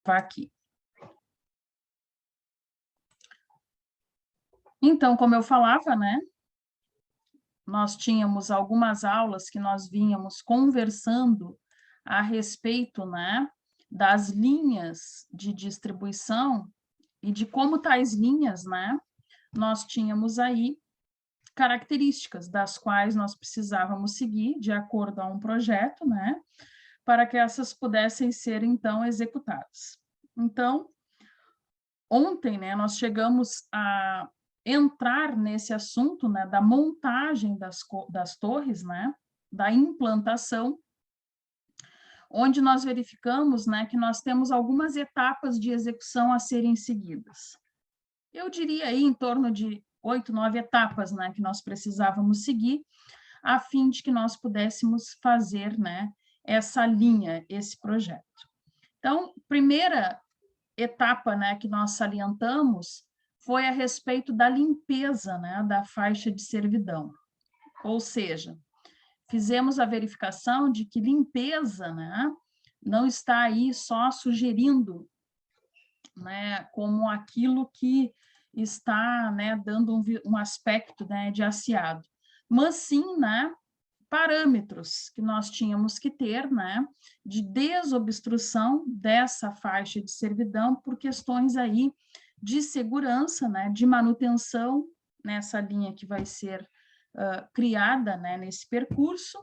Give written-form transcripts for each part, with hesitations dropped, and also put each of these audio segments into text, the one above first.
aqui. Então, como eu falava, né, nós tínhamos algumas aulas que nós vínhamos conversando a respeito, né, das linhas de distribuição e de como tais linhas, né, nós tínhamos aí características das quais nós precisávamos seguir de acordo a um projeto, né, para que essas pudessem ser, então, executadas. Então, ontem, né, nós chegamos a entrar nesse assunto, né, da montagem das torres, né, da implantação, onde nós verificamos, né, que nós temos algumas etapas de execução a serem seguidas. Eu diria aí em torno de 8, 9 etapas, né, que nós precisávamos seguir, a fim de que nós pudéssemos fazer, né, essa linha, esse projeto. Então, primeira etapa, né, que nós salientamos foi a respeito da limpeza, né, da faixa de servidão. Ou seja, fizemos a verificação de que limpeza, né, não está aí só sugerindo, né, como aquilo que está, né, dando um aspecto, né, de asseado, mas sim, né, parâmetros que nós tínhamos que ter, né, de desobstrução dessa faixa de servidão por questões aí de segurança, né, de manutenção nessa linha que vai ser criada, né, nesse percurso.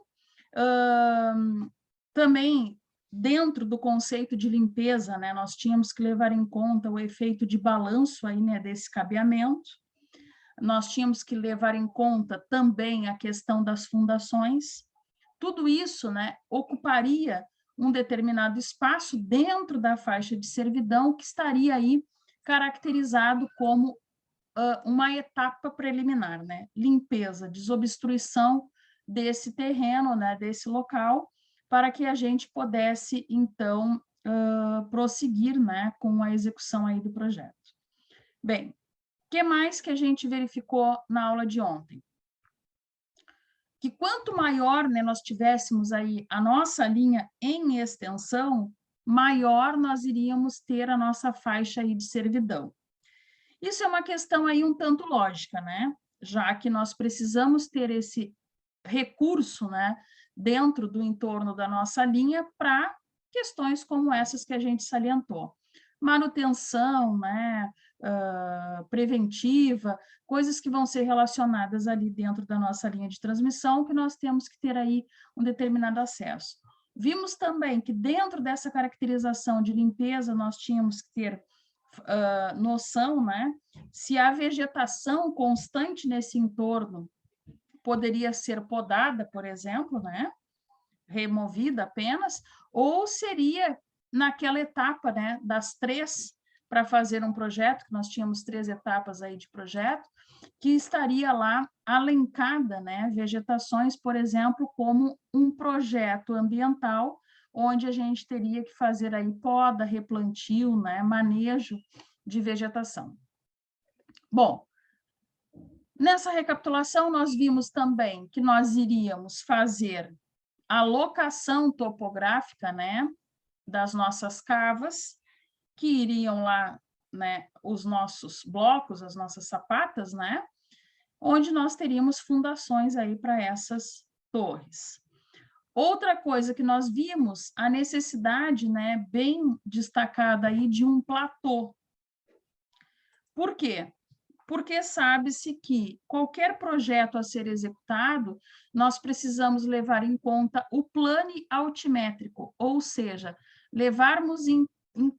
Também, dentro do conceito de limpeza, né, nós tínhamos que levar em conta o efeito de balanço aí, né, desse cabeamento. Nós tínhamos que levar em conta também a questão das fundações. Tudo isso, né, ocuparia um determinado espaço dentro da faixa de servidão que estaria aí caracterizado como uma etapa preliminar, né? Limpeza, desobstrução desse terreno, né, desse local, para que a gente pudesse, então, prosseguir, né, com a execução aí do projeto. Bem, o que mais que a gente verificou na aula de ontem? Que quanto maior, né, nós tivéssemos aí a nossa linha em extensão, maior nós iríamos ter a nossa faixa aí de servidão. Isso é uma questão aí um tanto lógica, né? Já que nós precisamos ter esse recurso, né, dentro do entorno da nossa linha para questões como essas que a gente salientou. Manutenção, né, preventiva, coisas que vão ser relacionadas ali dentro da nossa linha de transmissão, que nós temos que ter aí um determinado acesso. Vimos também que dentro dessa caracterização de limpeza, nós tínhamos que ter noção, né, se a vegetação constante nesse entorno poderia ser podada, por exemplo, né, removida apenas, ou seria naquela etapa, né, das 3 para fazer um projeto, que nós tínhamos 3 etapas aí de projeto, que estaria lá alencada, né, vegetações, por exemplo, como um projeto ambiental, onde a gente teria que fazer aí poda, replantio, né, manejo de vegetação. Bom, nessa recapitulação nós vimos também que nós iríamos fazer a locação topográfica, né, das nossas cavas, que iriam lá, né, os nossos blocos, as nossas sapatas, né, onde nós teríamos fundações aí para essas torres. Outra coisa que nós vimos, a necessidade, né, bem destacada aí de um platô. Por quê? Porque sabe-se que qualquer projeto a ser executado, nós precisamos levar em conta o plano altimétrico, ou seja, levarmos em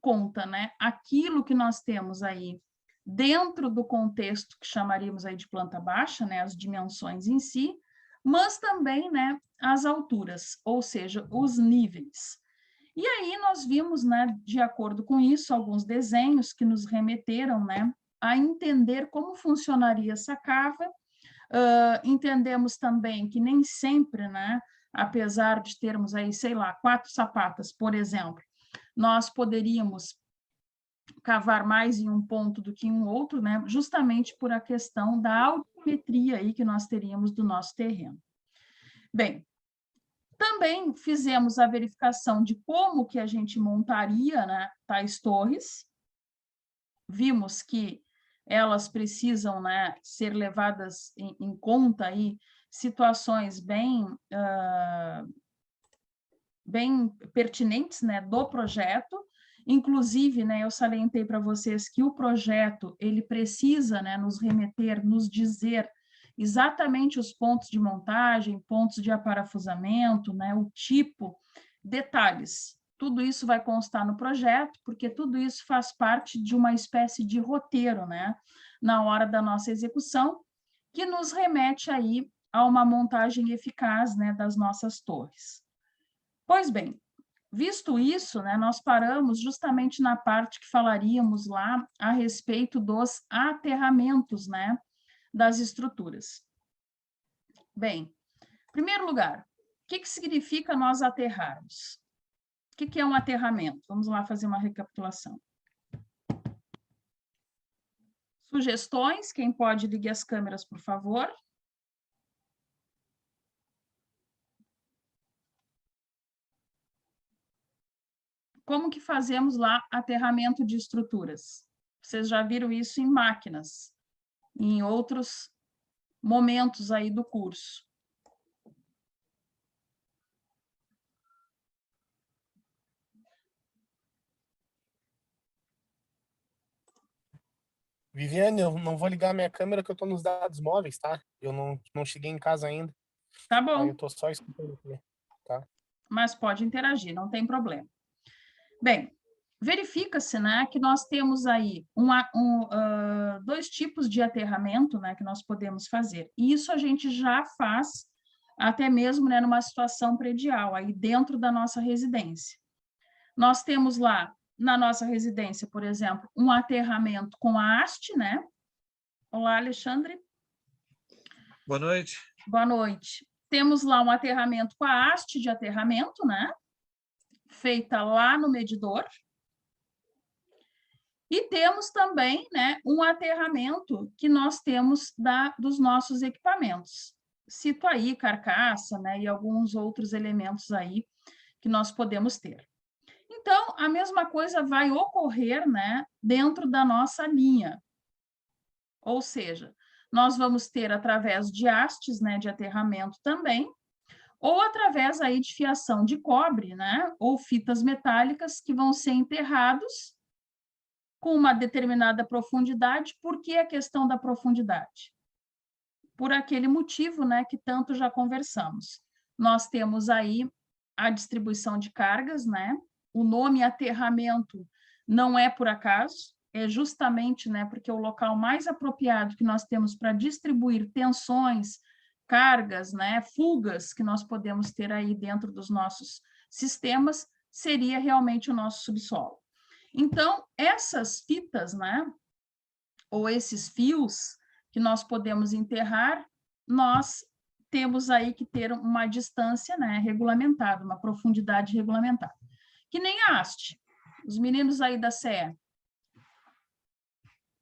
conta, né, aquilo que nós temos aí dentro do contexto que chamaríamos aí de planta baixa, né, as dimensões em si, mas também, né, as alturas, ou seja, os níveis. E aí nós vimos, né, de acordo com isso, alguns desenhos que nos remeteram, né, a entender como funcionaria essa cava. Entendemos também que nem sempre, né, apesar de termos aí, sei lá, 4 sapatas, por exemplo, nós poderíamos cavar mais em um ponto do que em um outro, né, justamente por a questão da altimetria aí que nós teríamos do nosso terreno. Bem, Também fizemos a verificação de como que a gente montaria, né, tais torres. Vimos que elas precisam, né, ser levadas em conta aí situações bem pertinentes, né, do projeto. Inclusive, né, eu salientei para vocês que o projeto ele precisa, né, nos remeter, nos dizer exatamente os pontos de montagem, pontos de aparafusamento, né, o tipo, detalhes. Tudo isso vai constar no projeto, porque tudo isso faz parte de uma espécie de roteiro, né, na hora da nossa execução, que nos remete aí a uma montagem eficaz, né, das nossas torres. Pois bem, visto isso, né, nós paramos justamente na parte que falaríamos lá a respeito dos aterramentos, né, das estruturas. Bem, em primeiro lugar, o que significa nós aterrarmos? O que é um aterramento? Vamos lá fazer uma recapitulação. Sugestões, quem pode ligar as câmeras, por favor. Como que fazemos lá aterramento de estruturas? Vocês já viram isso em máquinas, em outros momentos aí do curso. Viviane, eu não vou ligar a minha câmera que eu tô nos dados móveis, tá? Eu não cheguei em casa ainda. Tá Aí bom, eu tô só escutando aqui, tá? mas pode interagir, não tem problema. Bem, verifica-se, né, que nós temos aí dois tipos de aterramento, né, que nós podemos fazer. E isso a gente já faz até mesmo, né, numa situação predial, aí dentro da nossa residência. Nós temos lá, na nossa residência, por exemplo, um aterramento com a haste, né? Olá, Alexandre. Boa noite. Boa noite. Temos lá um aterramento com a haste de aterramento, né? Feita lá no medidor. E temos também, né, um aterramento que nós temos dos nossos equipamentos. Cito aí carcaça, né, e alguns outros elementos aí que nós podemos ter. Então, a mesma coisa vai ocorrer, né, dentro da nossa linha. Ou seja, nós vamos ter através de hastes, né, de aterramento também, ou através aí de fiação de cobre, né, ou fitas metálicas que vão ser enterrados com uma determinada profundidade. Por que a questão da profundidade? Por aquele motivo, né, que tanto já conversamos. Nós temos aí a distribuição de cargas, né? O nome aterramento não é por acaso, é justamente, né, porque o local mais apropriado que nós temos para distribuir tensões, cargas, né, fugas que nós podemos ter aí dentro dos nossos sistemas seria realmente o nosso subsolo. Então, essas fitas, né, ou esses fios que nós podemos enterrar, nós temos aí que ter uma distância, né, regulamentada, uma profundidade regulamentada. Que nem a haste. Os meninos aí da CE.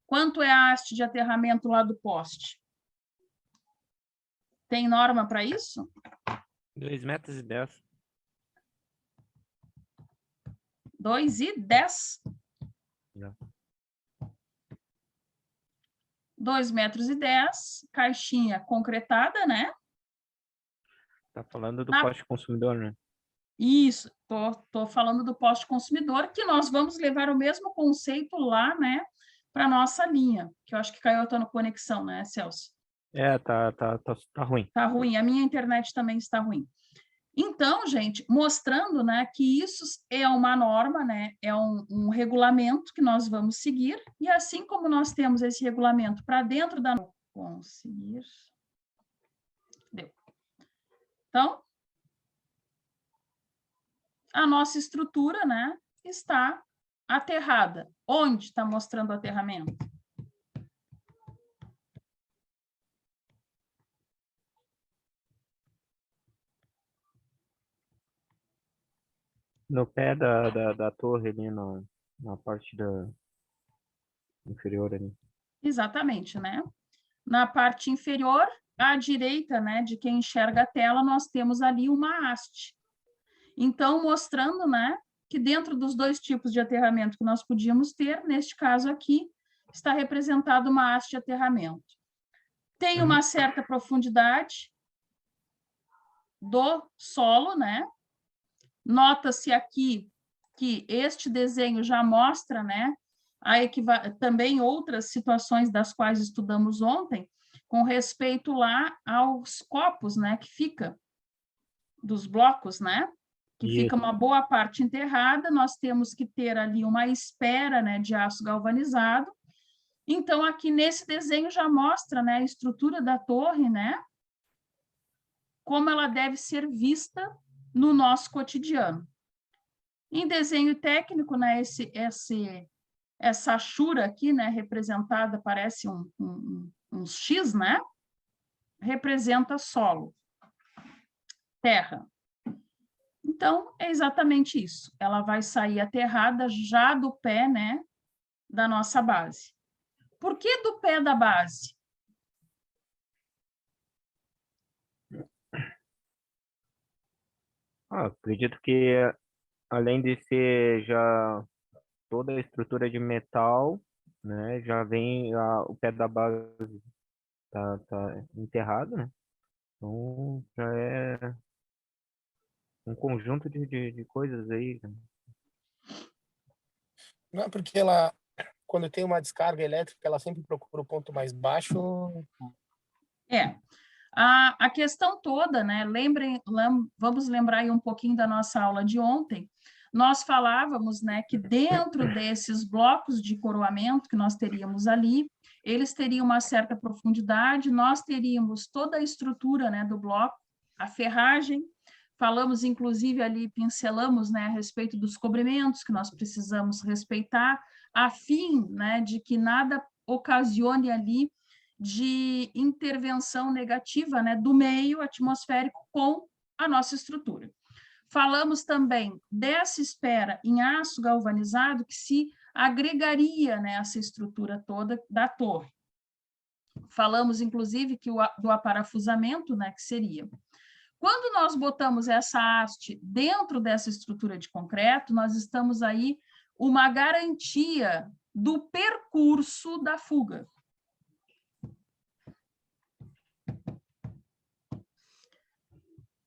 Quanto é a haste de aterramento lá do poste? Tem norma para isso? 2,10 metros. 2,10? Não. 2,10 metros, caixinha concretada, né? Tá falando do poste consumidor, né? Isso, tô falando do poste consumidor, que nós vamos levar o mesmo conceito lá, né, para a nossa linha, que eu acho que caiu a tua conexão, né, Celso? É, tá ruim. Tá ruim, a minha internet também está ruim. Então, gente, mostrando, né, que isso é uma norma, né, é um regulamento que nós vamos seguir, e assim como nós temos esse regulamento para dentro da... Conseguir... Deu. Então, a nossa estrutura, né, está aterrada. Onde está mostrando o aterramento? No pé da torre ali, na parte inferior ali. Exatamente, né? Na parte inferior, à direita, né, de quem enxerga a tela, nós temos ali uma haste. Então, mostrando, né, que dentro dos dois tipos de aterramento que nós podíamos ter, neste caso aqui, está representado uma haste de aterramento. Tem uma certa profundidade do solo, né? Nota-se aqui que este desenho já mostra, né, também outras situações das quais estudamos ontem, com respeito lá aos copos, né, que fica dos blocos, né, que Isso. fica uma boa parte enterrada, nós temos que ter ali uma espera, né, de aço galvanizado. Então, aqui nesse desenho já mostra, né, a estrutura da torre, né, como ela deve ser vista no nosso cotidiano. Em desenho técnico, né, essa achura aqui, né, representada, parece um X, né, representa solo, terra. Então, é exatamente isso. Ela vai sair aterrada já do pé, né, da nossa base. Por que do pé da base? Acredito que, além de ser já toda a estrutura de metal, né, já vem o pé da base tá enterrado, né? Então, já é um conjunto de coisas aí, né? Não é porque ela, quando tem uma descarga elétrica, ela sempre procura o ponto mais baixo. A questão toda, né? Vamos lembrar aí um pouquinho da nossa aula de ontem. Nós falávamos, né, que dentro desses blocos de coroamento que nós teríamos ali, eles teriam uma certa profundidade, nós teríamos toda a estrutura, né, do bloco, a ferragem. Falamos, inclusive, ali, pincelamos, né, a respeito dos cobrimentos que nós precisamos respeitar, a fim, né, de que nada ocasione ali de intervenção negativa, né, do meio atmosférico com a nossa estrutura. Falamos também dessa espera em aço galvanizado que se agregaria nessa estrutura toda da torre. Falamos, inclusive, que do aparafusamento, né, que seria. Quando nós botamos essa haste dentro dessa estrutura de concreto, nós estamos aí uma garantia do percurso da fuga.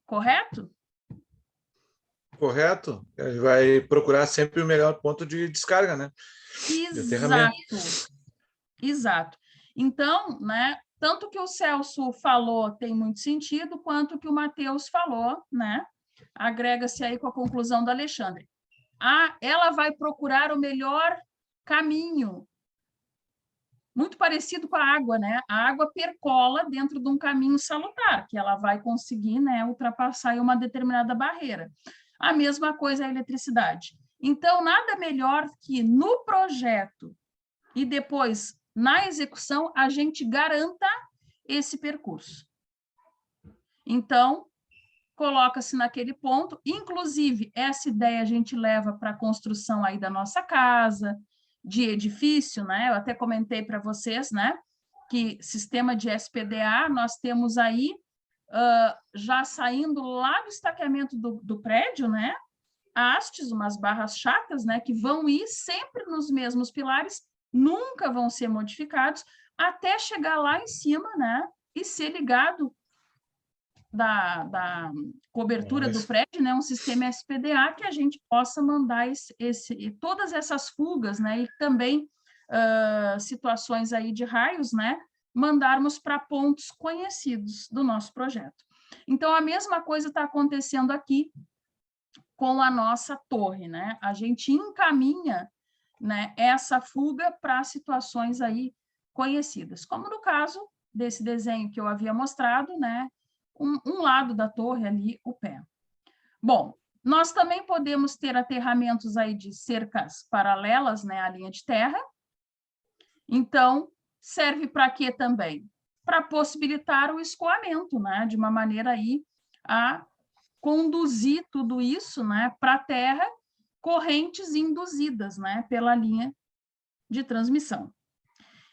Correto? Correto. A gente vai procurar sempre o melhor ponto de descarga, né? Exato. Então, né, tanto que o Celso falou tem muito sentido, quanto que o Matheus falou, né? Agrega-se aí com a conclusão do Alexandre. Ela vai procurar o melhor caminho, muito parecido com a água, né? A água percola dentro de um caminho salutar, que ela vai conseguir, né, ultrapassar uma determinada barreira. A mesma coisa é a eletricidade. Então, nada melhor que no projeto e depois na execução a gente garanta esse percurso. Então, coloca-se naquele ponto, inclusive essa ideia a gente leva para a construção aí da nossa casa, de edifício, né? Eu até comentei para vocês, né, que sistema de SPDA nós temos aí já saindo lá do estaqueamento do prédio, né, hastes, umas barras chatas, né, que vão ir sempre nos mesmos pilares, nunca vão ser modificados, até chegar lá em cima, né, e ser ligado da cobertura do prédio, né, um sistema SPDA que a gente possa mandar todas essas fugas, né, e também situações aí de raios, né, mandarmos para pontos conhecidos do nosso projeto. Então, a mesma coisa está acontecendo aqui com a nossa torre, né? A gente encaminha, né, essa fuga para situações aí conhecidas, como no caso desse desenho que eu havia mostrado, né, um lado da torre ali, o pé. Bom, nós também podemos ter aterramentos aí de cercas paralelas, né, à linha de terra. Então, serve para quê também? Para possibilitar o escoamento, né, de uma maneira aí a conduzir tudo isso, né, para a terra, correntes induzidas, né, pela linha de transmissão.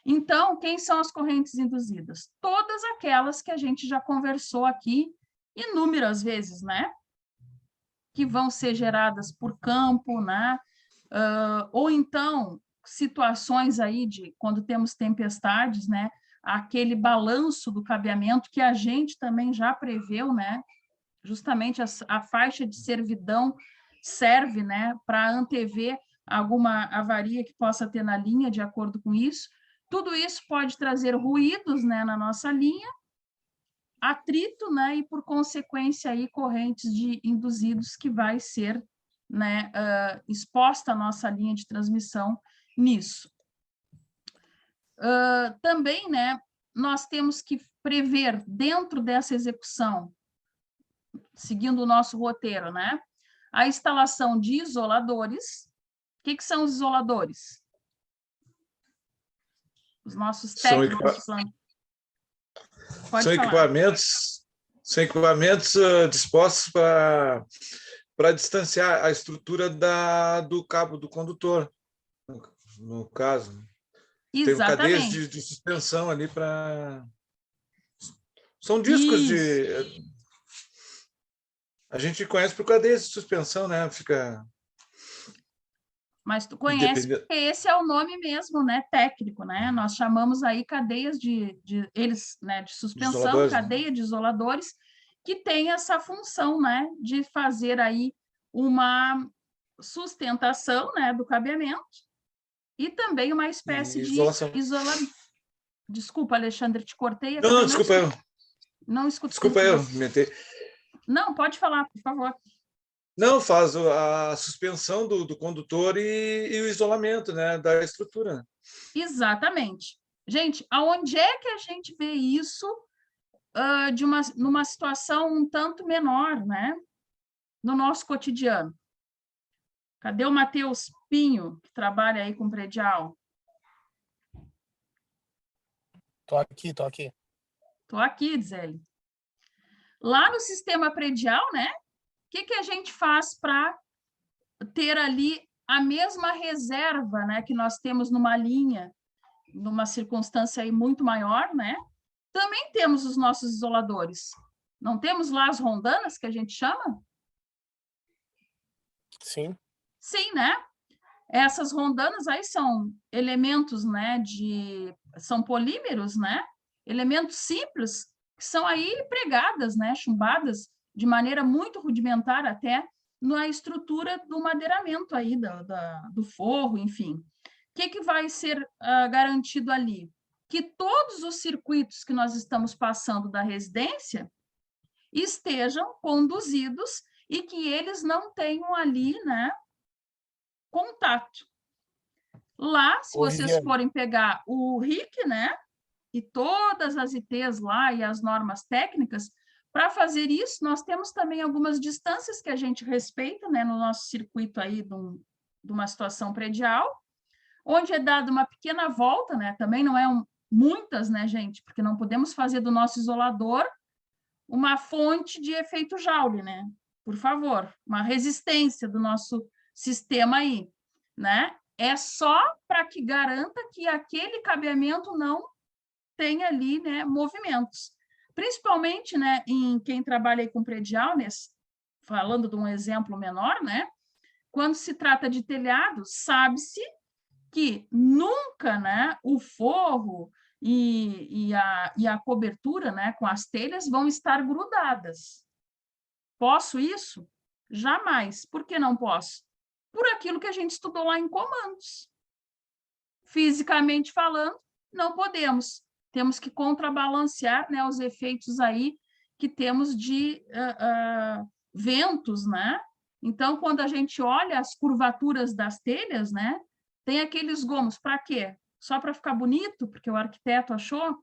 Então, quem são as correntes induzidas? Todas aquelas que a gente já conversou aqui inúmeras vezes, né? Que vão ser geradas por campo, né? Ou então, situações aí de quando temos tempestades, né? Aquele balanço do cabeamento que a gente também já preveu, né? Justamente a faixa de servidão serve, né, para antever alguma avaria que possa ter na linha de acordo com isso. Tudo isso pode trazer ruídos, né, na nossa linha, atrito, né, e por consequência aí correntes de induzidos que vai ser, né, exposta a nossa linha de transmissão nisso. Também, né, nós temos que prever dentro dessa execução, seguindo o nosso roteiro, né, a instalação de isoladores. O que são os isoladores? Os nossos técnicos. São equipamentos dispostos para distanciar a estrutura do cabo do condutor, no caso. Exatamente. Tem cadeias de suspensão ali para... São discos A gente conhece por cadeias de suspensão, né? Mas tu conhece, porque esse é o nome mesmo, né, técnico, né? Nós chamamos aí cadeias de suspensão, cadeia de isoladores, que tem essa função, né, de fazer aí uma sustentação, né, do cabeamento e também uma espécie de isolamento. Desculpa, Alexandre, te cortei. Não, desculpa eu. Não escutei. Desculpa eu, mentei. Não, pode falar, por favor. Não, faz a suspensão do condutor e o isolamento, né, da estrutura. Exatamente. Gente, aonde é que a gente vê isso numa situação um tanto menor, né? No nosso cotidiano? Cadê o Matheus Pinho, que trabalha aí com predial? Tô aqui. Tô aqui, diz ele. Lá no sistema predial, né? O que a gente faz para ter ali a mesma reserva, né, que nós temos numa linha, numa circunstância aí muito maior, né? Também temos os nossos isoladores. Não temos lá as rondanas, que a gente chama? Sim. Sim, né? Essas rondanas aí são elementos, né, são polímeros, né? Elementos simples que são aí pregadas, né, chumbadas de maneira muito rudimentar até na estrutura do madeiramento aí, do forro, enfim. O que vai ser garantido ali? Que todos os circuitos que nós estamos passando da residência estejam conduzidos e que eles não tenham ali, né, contato. Lá, se vocês forem pegar o RIC, né, e todas as ITs lá e as normas técnicas, para fazer isso, nós temos também algumas distâncias que a gente respeita, né, no nosso circuito aí de uma situação predial, onde é dada uma pequena volta, né, também não é muitas, né, gente, porque não podemos fazer do nosso isolador uma fonte de efeito Joule, né, por favor, uma resistência do nosso sistema aí, né, é só para que garanta que aquele cabeamento não tenha ali, né, movimentos. Principalmente, né, em quem trabalha aí com predial, falando de um exemplo menor, né, quando se trata de telhado, sabe-se que nunca, né, o forro e a cobertura, né, com as telhas vão estar grudadas. Posso isso? Jamais. Por que não posso? Por aquilo que a gente estudou lá em comandos. Fisicamente falando, não podemos. Temos que contrabalancear, né, os efeitos aí que temos de ventos, né? Então, quando a gente olha as curvaturas das telhas, né, tem aqueles gomos. Para quê? Só para ficar bonito, porque o arquiteto achou?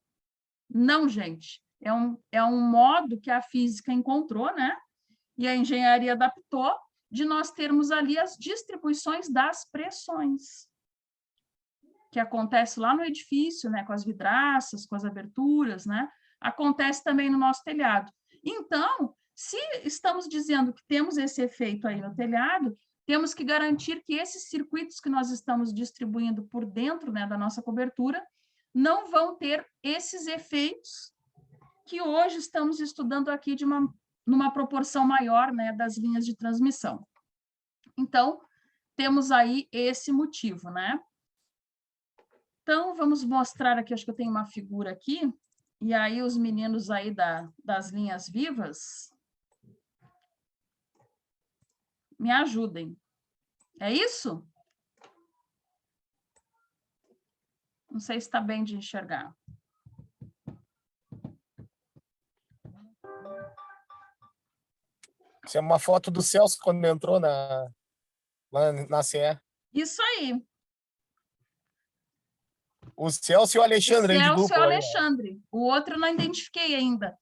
Não, gente. É um modo que a física encontrou, né? E a engenharia adaptou, de nós termos ali as distribuições das pressões, que acontece lá no edifício, né, com as vidraças, com as aberturas, né, acontece também no nosso telhado. Então, se estamos dizendo que temos esse efeito aí no telhado, temos que garantir que esses circuitos que nós estamos distribuindo por dentro, né, da nossa cobertura não vão ter esses efeitos que hoje estamos estudando aqui numa proporção maior, né, das linhas de transmissão. Então, temos aí esse motivo, né? Então, vamos mostrar aqui, acho que eu tenho uma figura aqui, e aí os meninos aí das linhas vivas me ajudem. É isso? Não sei se está bem de enxergar. Isso é uma foto do Celso quando entrou lá na CE. Isso aí. O Celso e o Alexandre aí de Celso e o duplo. Aí, ó. Alexandre. O outro eu não identifiquei ainda.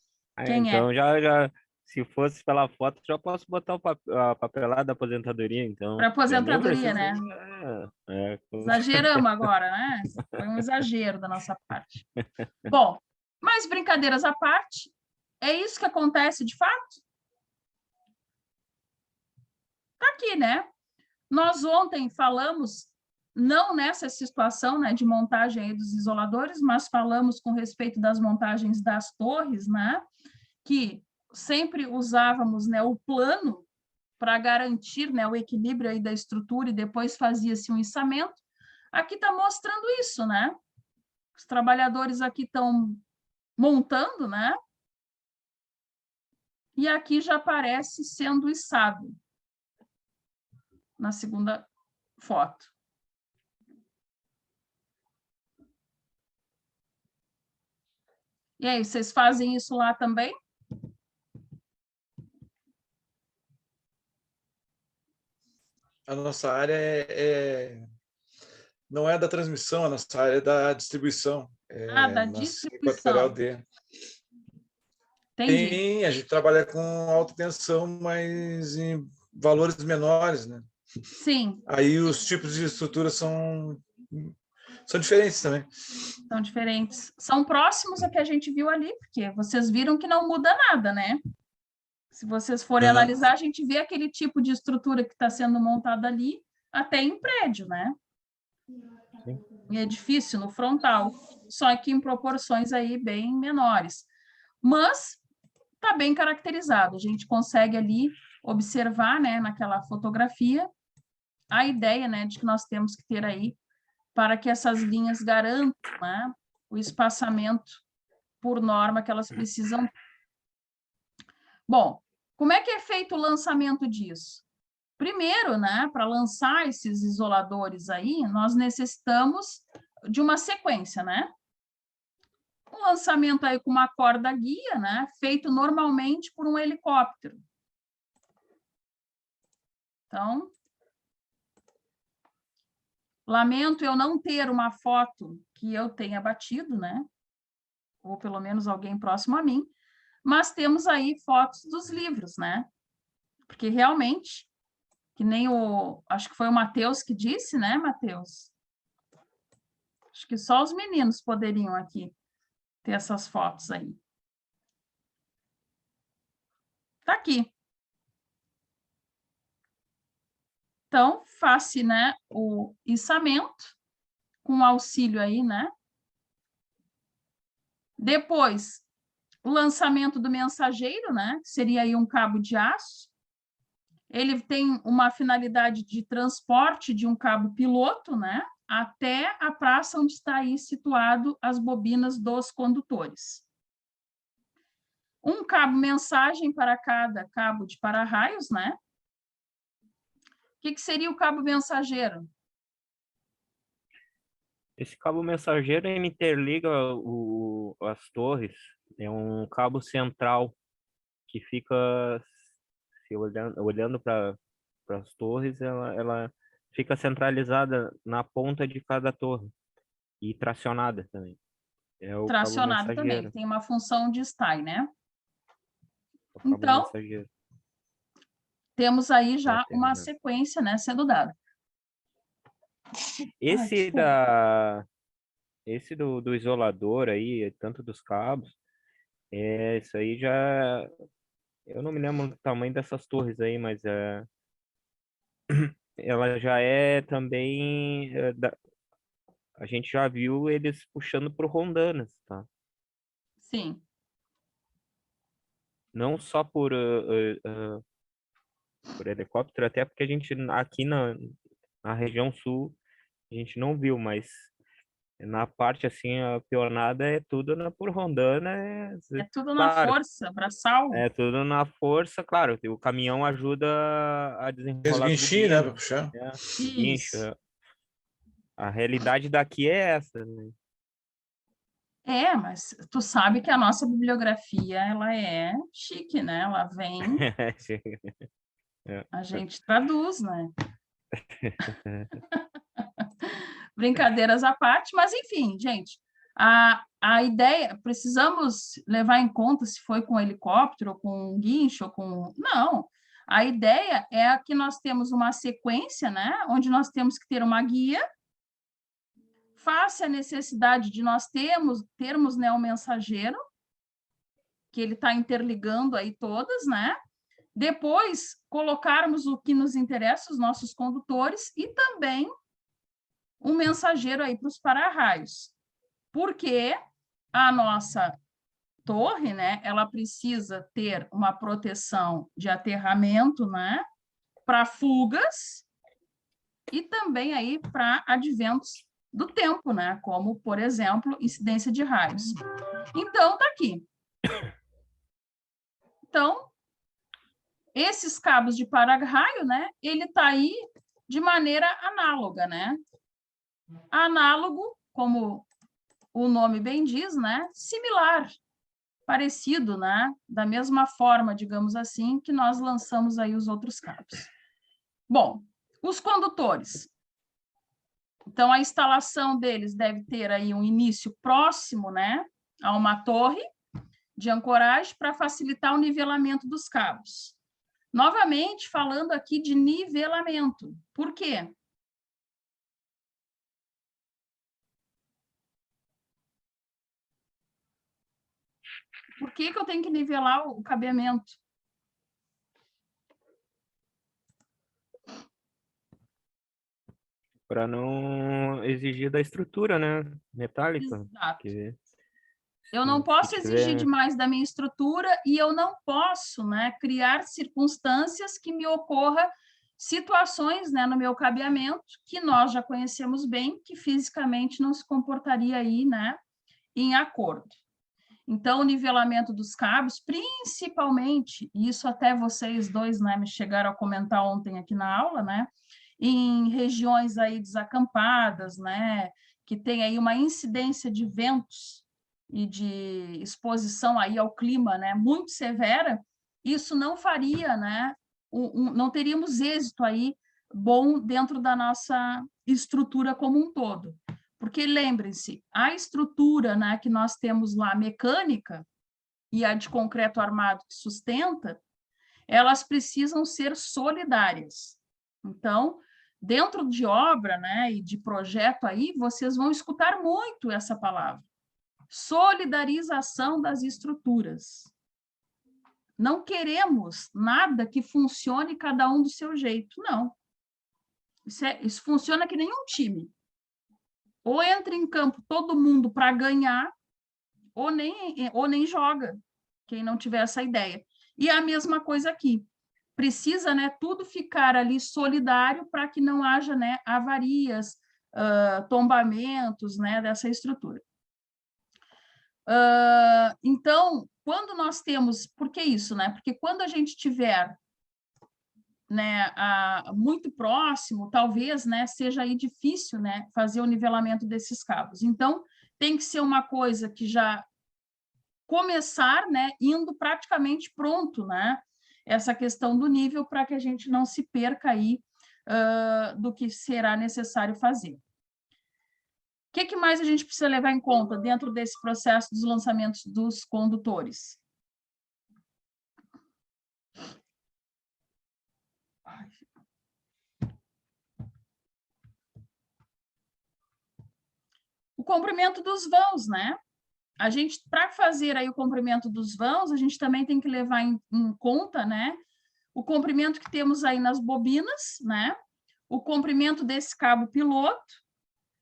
Quem é? Então já, se fosse pela foto, já posso botar a papelada da aposentadoria, então. Para aposentadoria, Já nem né? precisa- Exageramos agora, né? Foi um exagero da nossa parte. Bom, mas brincadeiras à parte, é isso que acontece de fato? Está aqui, né? Nós ontem falamos, não nessa situação, né, de montagem aí dos isoladores, mas falamos com respeito das montagens das torres, né? Que sempre usávamos, né, o plano para garantir, né, o equilíbrio aí da estrutura e depois fazia-se um içamento. Aqui está mostrando isso, né? Os trabalhadores aqui estão montando, né? E aqui já aparece sendo içado na segunda foto. E aí, vocês fazem isso lá também? A nossa área não é da transmissão, a nossa área é da distribuição. Da na Equatorial distribuição. D. Entendi. A gente trabalha com alta tensão, mas em valores menores, né? Sim, Aí os tipos de estrutura são diferentes também. são diferentes. São próximos ao que a gente viu ali, porque vocês viram que não muda nada, né? Se vocês forem analisar, a gente vê aquele tipo de estrutura que está sendo montada ali, até em prédio, né? Sim. Em edifício, no frontal, só que em proporções aí bem menores. Mas está bem caracterizado, a gente consegue ali observar, né, naquela fotografia, a ideia, né, de que nós temos que ter aí para que essas linhas garantam, né, o espaçamento por norma que elas precisam. Bom, como é que é feito o lançamento disso? Primeiro, né, para lançar esses isoladores aí, nós necessitamos de uma sequência, né? Um lançamento aí com uma corda guia, né, feito normalmente por um helicóptero. Então, lamento eu não ter uma foto que eu tenha batido, né? Ou pelo menos alguém próximo a mim, mas temos aí fotos dos livros, né? Porque realmente, que nem acho que foi o Matheus que disse, né, Matheus? Acho que só os meninos poderiam aqui ter essas fotos aí. Tá aqui. Então, faz-se, né, o içamento, com auxílio aí, né? Depois, o lançamento do mensageiro, né? Seria aí um cabo de aço. Ele tem uma finalidade de transporte de um cabo piloto, né? Até a praça onde está aí situado as bobinas dos condutores. Um cabo mensagem para cada cabo de para-raios, né? O que seria o cabo mensageiro? Esse cabo mensageiro ele interliga as torres. É um cabo central que fica se olhando para as torres, ela fica centralizada na ponta de cada torre e tracionada também. É o cabo Tracionado também, mensageiro. tem uma função de STAI, né? O cabo Então, mensageiro. temos aí já uma Lateral. sequência, né, sendo dada. Esse do isolador aí, tanto dos cabos, isso aí já. Eu não me lembro do tamanho dessas torres aí, mas ela já é também a gente já viu eles puxando por rondanas, tá? Sim. Não só por helicóptero, até porque a gente aqui na região sul a gente não viu, mas na parte assim, a pionada é tudo por rondana, É tudo na claro, força, braçal. é tudo na força, claro, o caminhão ajuda a Tem os desenrolar as guinchinhos, né, para bobinas, puxar. né? Guincho. Isso. A realidade daqui é essa, né? Mas tu sabe que a nossa bibliografia, ela é chique, né? Ela vem, a gente traduz, né? Brincadeiras à parte, mas enfim, gente, a ideia, precisamos levar em conta se foi com helicóptero, ou com guincho, ou com... Não, a ideia é que nós temos uma sequência, né? Onde nós temos que ter uma guia, face a necessidade de nós termos né, um mensageiro, que ele está interligando aí todas, né? Depois, colocarmos o que nos interessa, os nossos condutores, e também um mensageiro aí para os para-raios. Porque a nossa torre, né, ela precisa ter uma proteção de aterramento, né, para fugas e também aí para adventos do tempo, né, como, por exemplo, incidência de raios. Então, tá aqui. Então, esses cabos de para-raio, né, ele tá aí de maneira análoga, né? Análogo, como o nome bem diz, né, similar, parecido, né, da mesma forma, digamos assim, que nós lançamos aí os outros cabos. Bom, os condutores. Então, a instalação deles deve ter aí um início próximo, né, a uma torre de ancoragem para facilitar o nivelamento dos cabos. Novamente, falando aqui de nivelamento. Por quê? Por que eu tenho que nivelar o cabeamento? Para não exigir da estrutura, né, metálica. Exato. Que, Eu não posso exigir demais da minha estrutura e eu não posso, né, criar circunstâncias que me ocorra situações, né, no meu cabeamento que nós já conhecemos bem, que fisicamente não se comportaria aí, né, em acordo. Então, o nivelamento dos cabos, principalmente, isso até vocês dois, né, me chegaram a comentar ontem aqui na aula, né, em regiões aí desacampadas, né, que tem aí uma incidência de ventos e de exposição aí ao clima, né, muito severa, isso não faria, né, não teríamos êxito aí bom dentro da nossa estrutura como um todo. Porque, lembrem-se, a estrutura, né, que nós temos lá, mecânica, e a de concreto armado que sustenta, elas precisam ser solidárias. Então, dentro de obra, né, e de projeto aí, vocês vão escutar muito essa palavra. Solidarização das estruturas. Não queremos nada que funcione cada um do seu jeito, não. Isso funciona que nem um time. Ou entra em campo todo mundo para ganhar, ou nem joga, quem não tiver essa ideia. E a mesma coisa aqui. Precisa, né, tudo ficar ali solidário para que não haja, né, avarias, tombamentos, né, dessa estrutura. Então, quando nós temos... Por que isso, né? Porque quando a gente tiver, né, muito próximo, talvez, né, seja aí difícil, né, fazer o nivelamento desses cabos. Então, tem que ser uma coisa que já começar, né, indo praticamente pronto, né, essa questão do nível para que a gente não se perca aí do que será necessário fazer. O que mais a gente precisa levar em conta dentro desse processo dos lançamentos dos condutores? O comprimento dos vãos, né? A gente, para fazer aí o comprimento dos vãos, a gente também tem que levar em conta, né, o comprimento que temos aí nas bobinas, né, o comprimento desse cabo piloto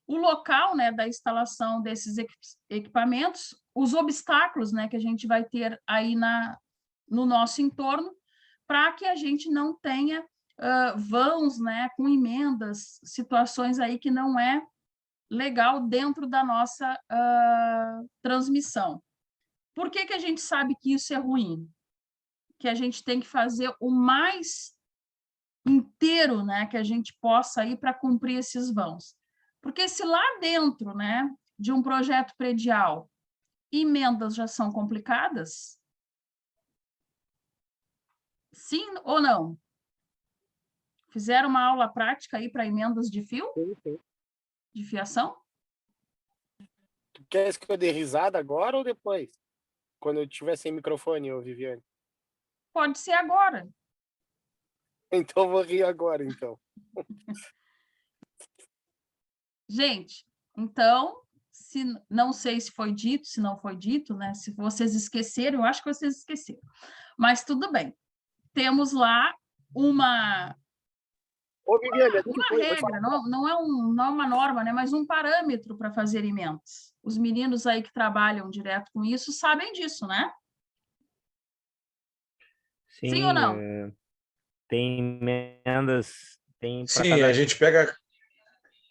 o local, né, da instalação desses equipamentos, os obstáculos, né, que a gente vai ter aí no nosso entorno, para que a gente não tenha vãos, né, com emendas, situações aí que não é legal dentro da nossa transmissão. Por que que a gente sabe que isso é ruim? Que a gente tem que fazer o mais inteiro, né, que a gente possa ir para cumprir esses vãos. Porque se lá dentro, né, de um projeto predial, emendas já são complicadas, sim ou não? Fizeram uma aula prática aí para emendas de fio? De fiação? Tu queres que eu dê risada agora ou depois? Quando eu tiver sem microfone, ô Viviane. Pode ser agora. Então eu vou rir agora, então. Gente, então, não sei se foi dito, se não foi dito, né? Se vocês esqueceram, eu acho que vocês esqueceram. Mas tudo bem. Temos lá uma Ô, Viviane, regra, não é uma norma, né? Mas um parâmetro para fazer emendas. Os meninos aí que trabalham direto com isso sabem disso, né? Sim ou não? Tem emendas, tem pra Sim, cada- a gente pega.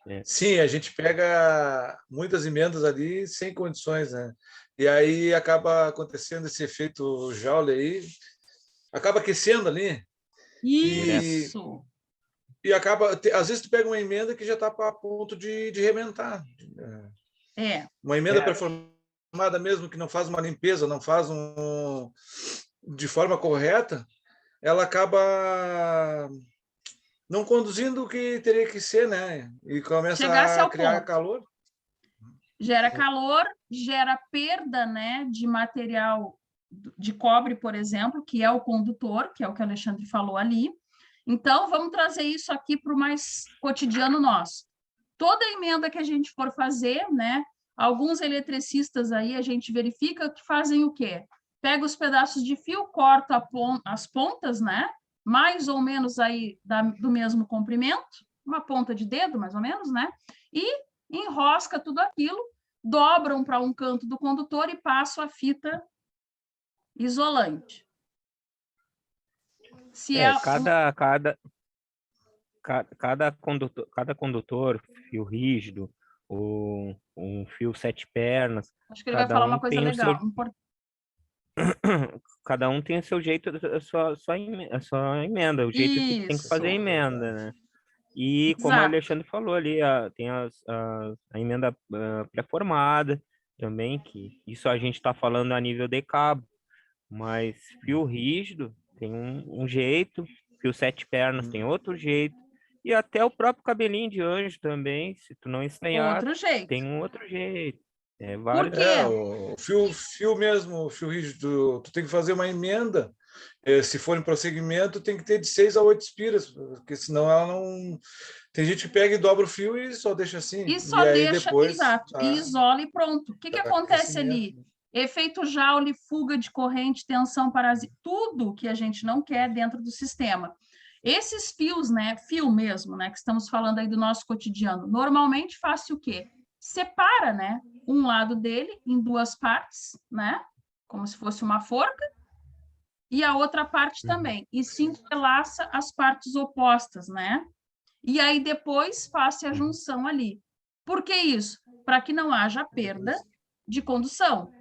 É. Sim, a gente pega muitas emendas ali sem condições, né? E aí acaba acontecendo esse efeito Joule aí, acaba aquecendo ali Isso! e acaba. Às vezes tu pega uma emenda que já está a ponto de rebentar. É. Uma emenda performada mesmo que não faz uma limpeza, não faz de forma correta, ela acaba não conduzindo o que teria que ser, né? E começa Chegasse a ao criar ponto. calor. Gera calor, gera perda, né, de material de cobre, por exemplo, que é o condutor, que é o que o Alexandre falou ali. Então, vamos trazer isso aqui para o mais cotidiano nosso. Toda emenda que a gente for fazer, né, alguns eletricistas aí a gente verifica que fazem o quê? Pega os pedaços de fio, corta as pontas, né, mais ou menos aí do mesmo comprimento, uma ponta de dedo, mais ou menos, né, e enrosca tudo aquilo, dobram para um canto do condutor e passam a fita isolante. Cada condutor, fio rígido, ou um fio 7 pernas, Acho que ele vai falar uma coisa legal. Cada um tem o seu jeito, a sua emenda, o jeito que tem que fazer a emenda, né? E como o Alexandre falou ali, tem a emenda pré-formada também, que isso a gente está falando a nível de cabo, mas fio rígido tem um jeito, fio 7 pernas tem outro jeito, e até o próprio cabelinho de anjo também, se tu não estranhar, tem um outro jeito. Por quê? O fio mesmo, o fio rígido, tu tem que fazer uma emenda. Se for em prosseguimento, tem que ter de 6 a 8 espiras, porque senão ela não. Tem gente que pega e dobra o fio e só deixa assim. E só aí deixa, depois, exato, e isola e pronto. O que acontece ali? Efeito Joule, fuga de corrente, tensão parasita, tudo que a gente não quer dentro do sistema. Esses fios, né, fio mesmo, né, que estamos falando aí do nosso cotidiano, normalmente faz o quê? Separa, né, um lado dele em duas partes, né, como se fosse uma forca, e a outra parte também, e se entrelaça as partes opostas, né? E aí depois faça a junção ali. Por que isso? Para que não haja perda de condução.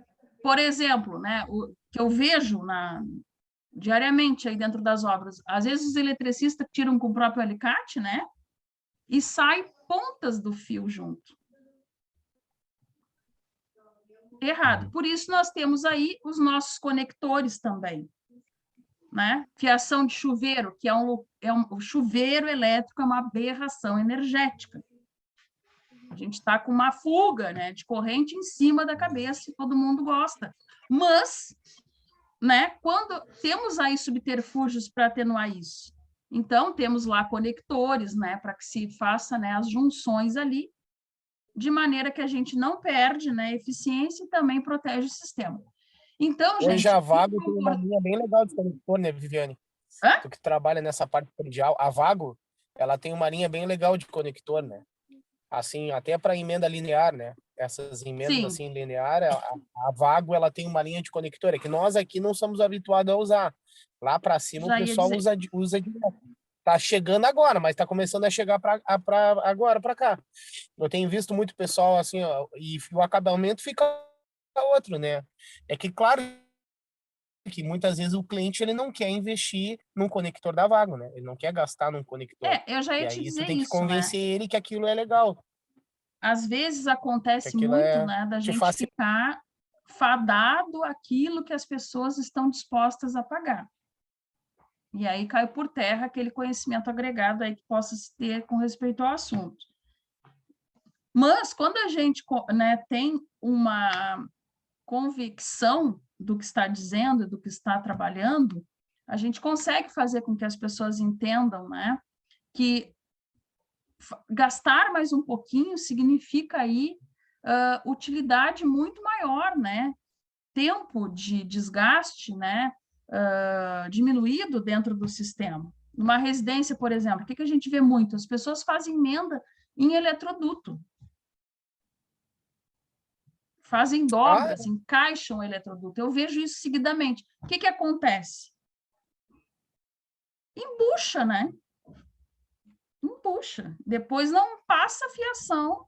Por exemplo, né, o que eu vejo diariamente aí dentro das obras, às vezes os eletricistas tiram com o próprio alicate, né? E sai pontas do fio junto. Errado. Por isso nós temos aí os nossos conectores também, né? Fiação de chuveiro, que o chuveiro elétrico é uma aberração energética. A gente está com uma fuga, né, de corrente em cima da cabeça e todo mundo gosta. Mas, né, quando temos aí subterfúgios para atenuar isso, então temos lá conectores, né, para que se faça, né, as junções ali, de maneira que a gente não perde, né, eficiência e também protege o sistema. Então, gente... Hoje a Vago tem uma linha bem legal de conector, né, Viviane? Tu que trabalha nessa parte predial, a Vago, ela tem uma linha bem legal de conector, né? assim, até para emenda linear, né? Essas emendas Sim, assim linear, a Vago ela tem uma linha de conector, é que nós aqui não somos habituados a usar. Lá para cima o já ia pessoal dizer. usa direto. Tá chegando agora, mas tá começando a chegar para agora para cá. Eu tenho visto muito pessoal assim, ó, e o acabamento fica outro, né? É que claro que muitas vezes o cliente ele não quer investir num conector da Vago, né? Ele não quer gastar num conector. Eu já E ia te aí tu dizer tem que isso, né? convencer ele que aquilo é legal, Às vezes que acontece aquilo muito, é né, da te gente facilita. ficar fadado àquilo que as pessoas estão dispostas a pagar. E aí cai por terra aquele conhecimento agregado aí que possa se ter com respeito ao assunto. Mas quando a gente, né, tem uma convicção do que está dizendo, do que está trabalhando, a gente consegue fazer com que as pessoas entendam, né, que gastar mais um pouquinho significa aí utilidade muito maior, né? Tempo de desgaste, né? Diminuído dentro do sistema. Numa residência, por exemplo, o que a gente vê muito? As pessoas fazem emenda em eletroduto, fazem Ah, dobras, encaixam o eletroduto. Eu vejo isso seguidamente. O que acontece? Embucha, né? Embucha. Depois não passa a fiação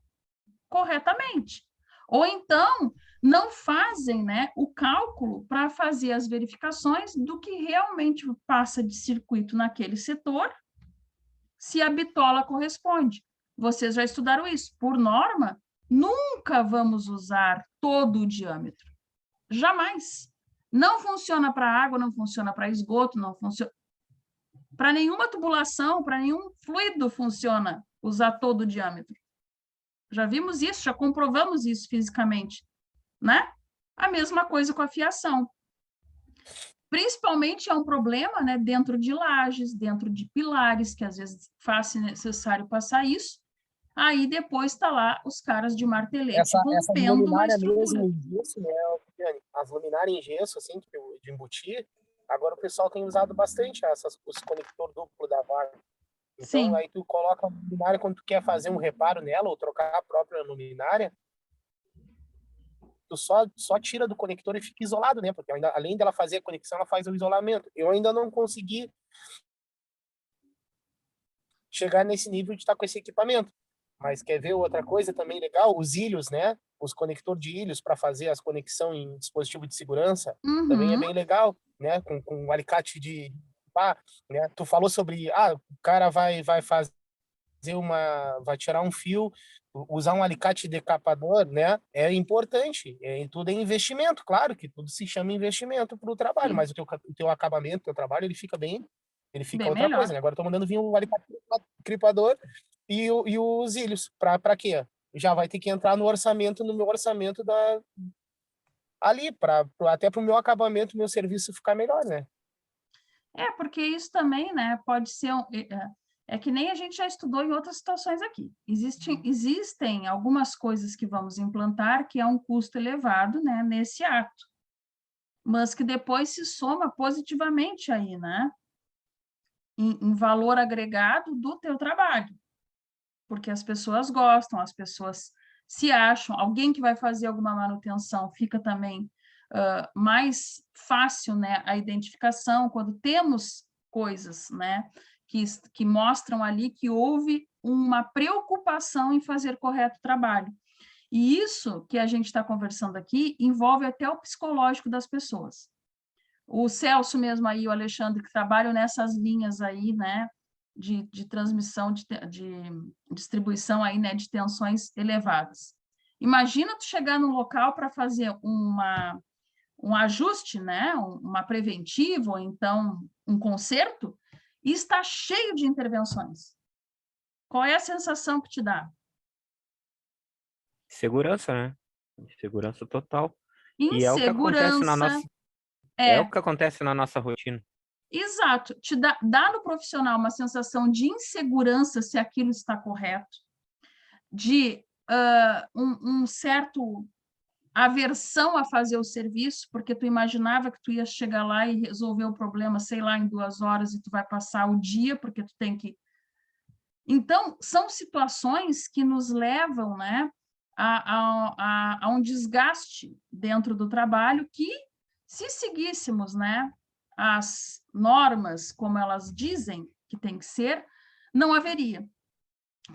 corretamente. Ou então, não fazem, né, o cálculo para fazer as verificações do que realmente passa de circuito naquele setor, se a bitola corresponde. Vocês já estudaram isso. Por norma, nunca vamos usar todo o diâmetro. Jamais. Não funciona para água, não funciona para esgoto, não funciona. Para nenhuma tubulação, para nenhum fluido funciona usar todo o diâmetro. Já vimos isso, já comprovamos isso fisicamente, né? A mesma coisa com a fiação. Principalmente é um problema, né, dentro de lajes, dentro de pilares, que às vezes faz necessário passar isso. Aí depois está lá os caras de martelete essas rompendo uma luminárias estrutura. mesmo em gesso, né, Viviane? As luminárias em gesso, assim, de embutir, agora o pessoal tem usado bastante os conector duplo da Vago. Então, Sim, aí tu coloca a luminária quando tu quer fazer um reparo nela ou trocar a própria luminária, tu só tira do conector e fica isolado, né? Porque ainda, além dela fazer a conexão, ela faz o isolamento. Eu ainda não consegui chegar nesse nível de estar com esse equipamento. Mas quer ver outra coisa também legal? Os ilhos, né? Os conectores de ilhos para fazer as conexão em dispositivo de segurança também é uhum, bem legal, né? Com um alicate de pá, né? Tu falou sobre, o cara vai fazer vai tirar um fio, usar um alicate decapador, né? É importante. Tudo é investimento, claro que tudo se chama investimento para o trabalho, sim, mas o teu acabamento, o teu trabalho, ele fica bem outra melhor. coisa, né? Agora eu tô mandando vir um alicate cripador e os ilhos, para quê? Já vai ter que entrar no meu orçamento ali, até para o meu acabamento, meu serviço ficar melhor, né? Porque isso também, né, pode ser é que nem a gente já estudou em outras situações aqui. Existem algumas coisas que vamos implantar que é um custo elevado, né, nesse ato, mas que depois se soma positivamente aí, né, em valor agregado do teu trabalho, porque as pessoas gostam, as pessoas se acham, alguém que vai fazer alguma manutenção fica também mais fácil, né, a identificação quando temos coisas, né, que mostram ali que houve uma preocupação em fazer correto o trabalho. E isso que a gente está conversando aqui envolve até o psicológico das pessoas. O Celso mesmo aí, o Alexandre, que trabalham nessas linhas aí, né, de transmissão, de distribuição aí, né, de tensões elevadas. Imagina tu chegar no local para fazer um ajuste, né, uma preventiva, ou então um conserto, e está cheio de intervenções. Qual é a sensação que te dá? Segurança, né? Segurança total. E é o que acontece na Insegurança, nossa, é o é, que acontece na nossa rotina. exato, te dá no profissional uma sensação de insegurança se aquilo está correto, de um certo aversão a fazer o serviço, porque tu imaginava que tu ia chegar lá e resolver o problema, sei lá, em 2 horas, e tu vai passar o dia, porque tu tem que Então, são situações que nos levam, né, a um desgaste dentro do trabalho que, se seguíssemos, né, as normas como elas dizem que tem que ser, não haveria.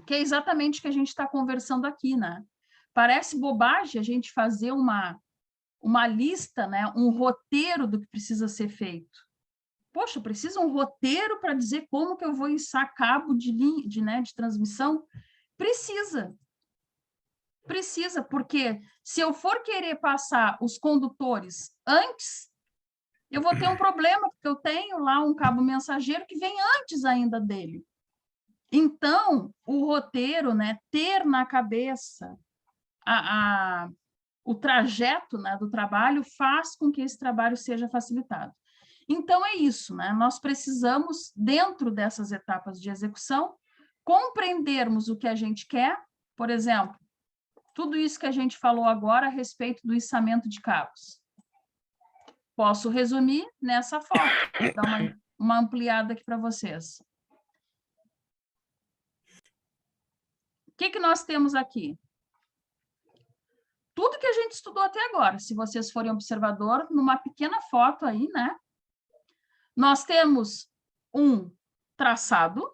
Que é exatamente o que a gente está conversando aqui, né? Parece bobagem a gente fazer uma lista, né, um roteiro do que precisa ser feito. Poxa, precisa um roteiro para dizer como que eu vou içar cabo de transmissão? Precisa. Precisa, porque se eu for querer passar os condutores antes, eu vou ter um problema, porque eu tenho lá um cabo mensageiro que vem antes ainda dele. Então, o roteiro, né, ter na cabeça o trajeto, né, do trabalho faz com que esse trabalho seja facilitado. Então, é isso, né? Nós precisamos, dentro dessas etapas de execução, compreendermos o que a gente quer, por exemplo, tudo isso que a gente falou agora a respeito do içamento de cabos. Posso resumir nessa foto, dar uma ampliada aqui para vocês. O que nós temos aqui? Tudo que a gente estudou até agora, se vocês forem observador, numa pequena foto aí, né? Nós temos um traçado,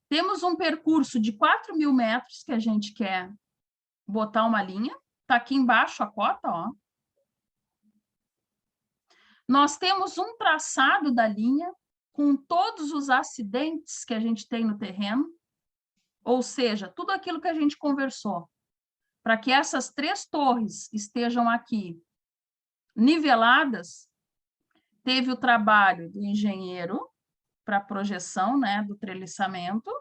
temos um percurso de 4.000 metros que a gente quer botar uma linha, está aqui embaixo a cota, ó. Nós temos um traçado da linha com todos os acidentes que a gente tem no terreno, ou seja, tudo aquilo que a gente conversou, para que essas 3 torres estejam aqui niveladas, teve o trabalho do engenheiro para a projeção, né, do treliçamento,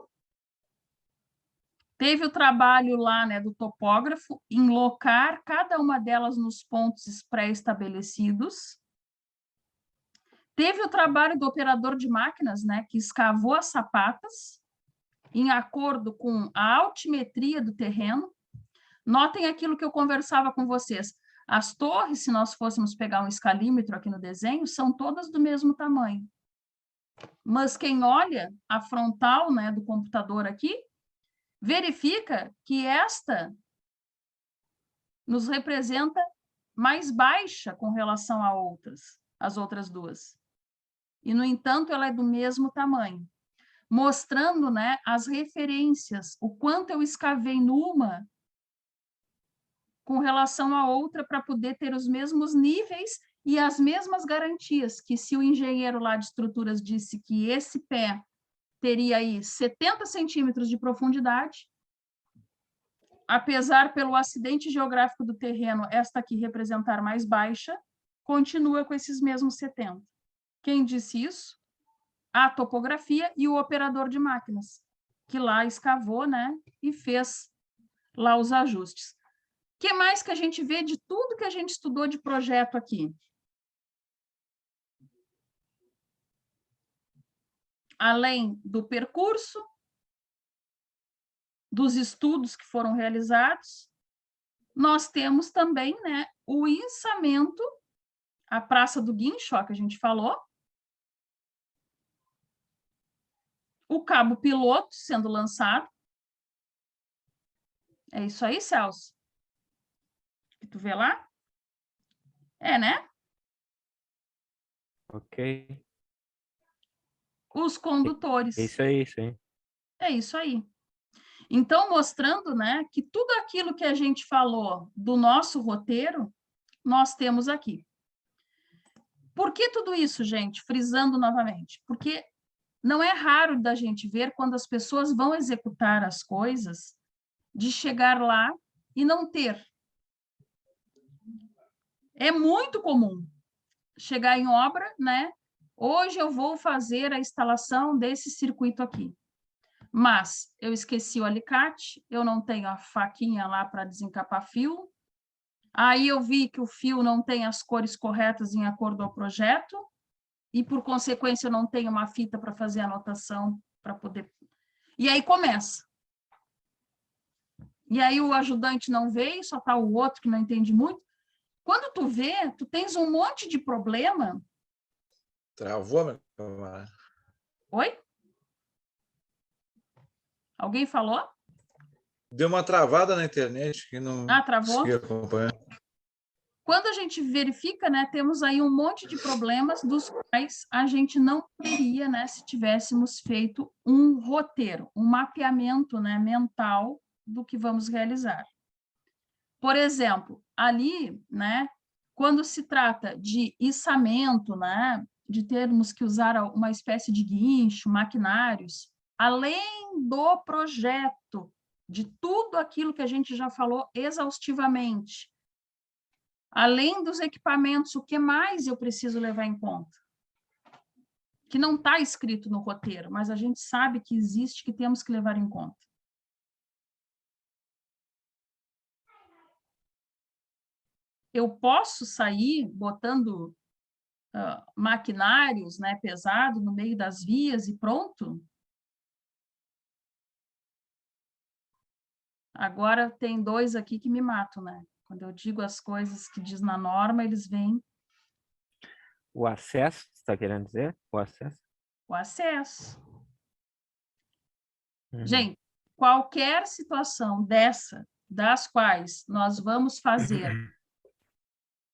teve o trabalho lá, né, do topógrafo em locar cada uma delas nos pontos pré-estabelecidos, teve o trabalho do operador de máquinas, né, que escavou as sapatas em acordo com a altimetria do terreno. Notem aquilo que eu conversava com vocês. As torres, se nós fôssemos pegar um escalímetro aqui no desenho, são todas do mesmo tamanho. Mas quem olha a frontal, né, do computador aqui, verifica que esta nos representa mais baixa com relação às outras duas. E, no entanto, ela é do mesmo tamanho, mostrando, né, as referências, o quanto eu escavei numa com relação à outra para poder ter os mesmos níveis e as mesmas garantias, que se o engenheiro lá de estruturas disse que esse pé teria aí 70 centímetros de profundidade, apesar pelo acidente geográfico do terreno, esta aqui representar mais baixa, continua com esses mesmos 70. Quem disse isso? A topografia e o operador de máquinas, que lá escavou, né, e fez lá os ajustes. O que mais que a gente vê de tudo que a gente estudou de projeto aqui? Além do percurso, dos estudos que foram realizados, nós temos também, né, o içamento, a Praça do Guincho, ó, que a gente falou, o cabo piloto sendo lançado. É isso aí, Celso? Que tu vê lá? É, né? Ok. Os condutores. Isso aí, sim. É isso aí. Então, mostrando, né, que tudo aquilo que a gente falou do nosso roteiro, nós temos aqui. Por que tudo isso, gente? Frisando novamente. Porque não é raro da gente ver quando as pessoas vão executar as coisas, de chegar lá e não ter. É muito comum chegar em obra, né? Hoje eu vou fazer a instalação desse circuito aqui. Mas eu esqueci o alicate, eu não tenho a faquinha lá para desencapar fio. Aí eu vi que o fio não tem as cores corretas em acordo ao projeto e, por consequência, eu não tenho uma fita para fazer a anotação para poder... E aí começa. E aí o ajudante não veio, só está o outro que não entende muito. Quando tu vê, tu tens um monte de problema. Travou, meu camarada? Oi? Alguém falou? Deu uma travada na internet que não Travou? consegui acompanhar. Quando a gente verifica, né, temos aí um monte de problemas dos quais a gente não teria, né, se tivéssemos feito um roteiro, um mapeamento, né, mental do que vamos realizar. Por exemplo, ali, né, quando se trata de içamento, né, de termos que usar uma espécie de guincho, maquinários, além do projeto, de tudo aquilo que a gente já falou exaustivamente, além dos equipamentos, o que mais eu preciso levar em conta? Que não está escrito no roteiro, mas a gente sabe que existe, que temos que levar em conta. Eu posso sair botando maquinários, né, pesado no meio das vias e pronto? Agora tem dois aqui que me matam, né? Quando eu digo as coisas que diz na norma, eles vêm... O acesso, você está querendo dizer? O acesso? O acesso. Uhum. Gente, qualquer situação dessa, das quais nós vamos fazer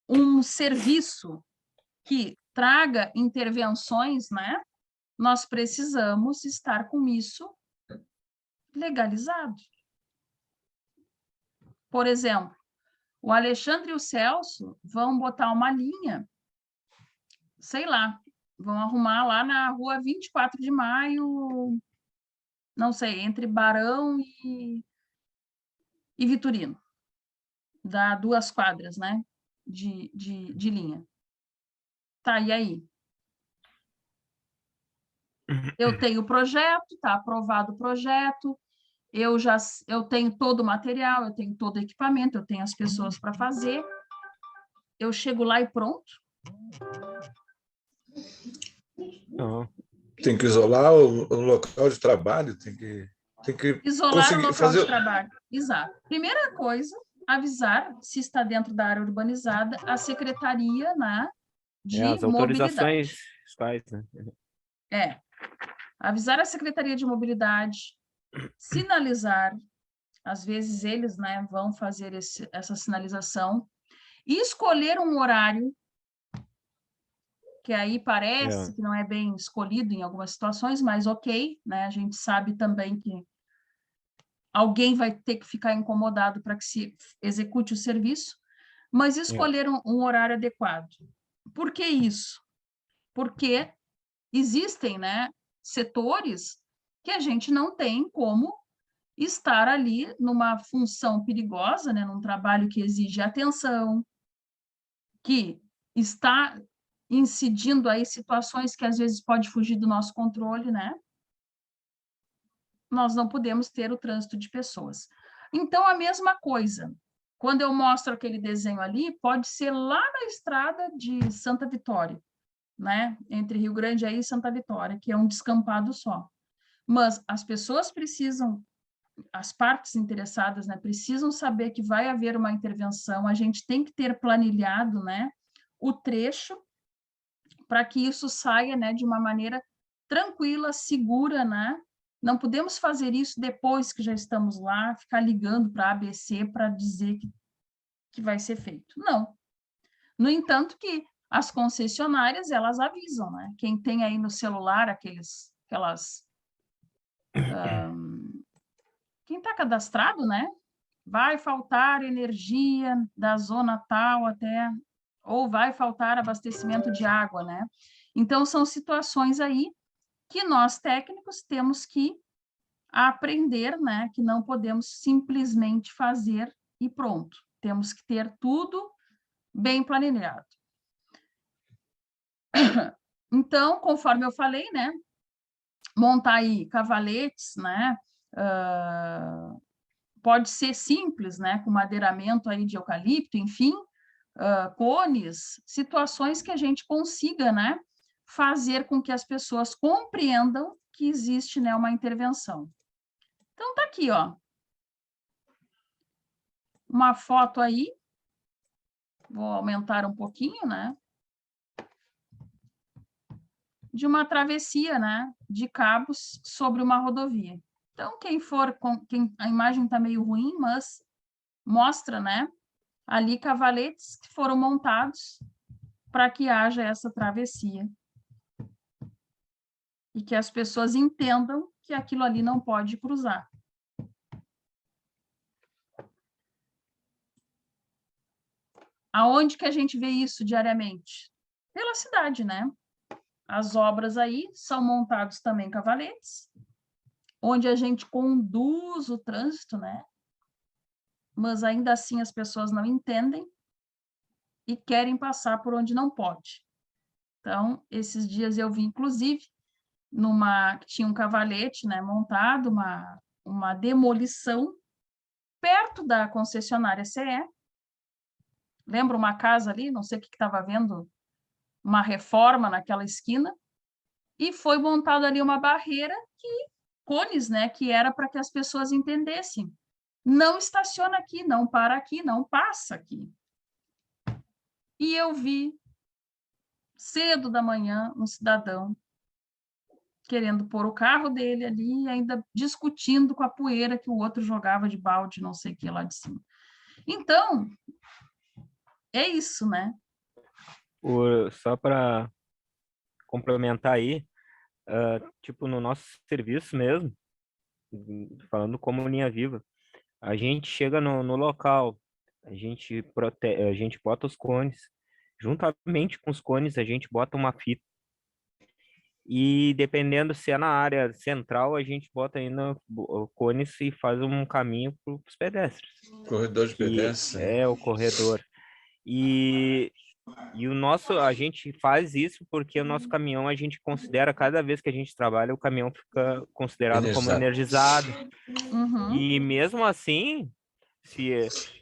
um serviço que traga intervenções, né? Nós precisamos estar com isso legalizado. Por exemplo, o Alexandre e o Celso vão botar uma linha, sei lá, vão arrumar lá na rua 24 de maio, não sei, entre Barão e Vitorino. Dá 2 quadras, né, de linha. Tá, e aí? Eu tenho o projeto, tá aprovado o projeto, eu tenho todo o material, eu tenho todo o equipamento, eu tenho as pessoas para fazer, eu chego lá e pronto? Não. Tem que isolar o local de trabalho, tem que Isolar o local fazer... de trabalho. Exato. Primeira coisa, avisar se está dentro da área urbanizada a Secretaria, né, de As Mobilidade. autorizações fiscais, né? Avisar a Secretaria de Mobilidade, sinalizar, às vezes eles, né, vão fazer essa sinalização, e escolher um horário, que aí parece que não é bem escolhido em algumas situações, mas ok, né, a gente sabe também que alguém vai ter que ficar incomodado para que se execute o serviço, mas escolher um horário adequado. Por que isso? Porque existem, né, setores que a gente não tem como estar ali numa função perigosa, né, num trabalho que exige atenção, que está incidindo aí situações que às vezes pode fugir do nosso controle, né? Nós não podemos ter o trânsito de pessoas. Então, a mesma coisa. Quando eu mostro aquele desenho ali, pode ser lá na estrada de Santa Vitória, né? Entre Rio Grande aí e Santa Vitória, que é um descampado só. Mas as pessoas precisam, as partes interessadas, né, precisam saber que vai haver uma intervenção, a gente tem que ter planilhado, né, o trecho para que isso saia, né, de uma maneira tranquila, segura, né? Não podemos fazer isso depois que já estamos lá, ficar ligando para a ABC para dizer que vai ser feito. Não. No entanto, que as concessionárias, elas avisam, né? Quem tem aí no celular quem está cadastrado, né? Vai faltar energia da zona tal até... ou vai faltar abastecimento de água, né? Então, são situações aí que nós, técnicos, temos que aprender, né? Que não podemos simplesmente fazer e pronto. Temos que ter tudo bem planejado. Então, conforme eu falei, né? Montar aí cavaletes, né? Pode ser simples, né? Com madeiramento aí de eucalipto, enfim, cones, situações que a gente consiga, né? Fazer com que as pessoas compreendam que existe, né, uma intervenção. Então, tá aqui, ó. Uma foto aí. Vou aumentar um pouquinho, né? De uma travessia, né? De cabos sobre uma rodovia. Então, quem a imagem está meio ruim, mas mostra, né, ali cavaletes que foram montados para que haja essa travessia. E que as pessoas entendam que aquilo ali não pode cruzar. Aonde que a gente vê isso diariamente? Pela cidade, né? As obras aí são montados também cavaletes, onde a gente conduz o trânsito, né? Mas ainda assim as pessoas não entendem e querem passar por onde não pode. Então, esses dias eu vi, inclusive, tinha um cavalete, né, montado, uma demolição perto da concessionária CE. Lembra uma casa ali? Não sei o que estava vendo, uma reforma naquela esquina, e foi montada ali uma barreira cones, né, que era para que as pessoas entendessem. Não estaciona aqui, não para aqui, não passa aqui. E eu vi, cedo da manhã, um cidadão querendo pôr o carro dele ali, ainda discutindo com a poeira que o outro jogava de balde, não sei o que, lá de cima. Então, é isso, né? Só para complementar aí, tipo, no nosso serviço mesmo, falando como linha viva, a gente chega no local, a gente bota os cones, juntamente com os cones, a gente bota uma fita. E dependendo se é na área central, a gente bota ainda cones e faz um caminho para os pedestres. Corredor de Que pedestres. é o corredor. E a gente faz isso porque o nosso caminhão, a gente considera, cada vez que a gente trabalha, o caminhão fica considerado como energizado. Uhum. E mesmo assim,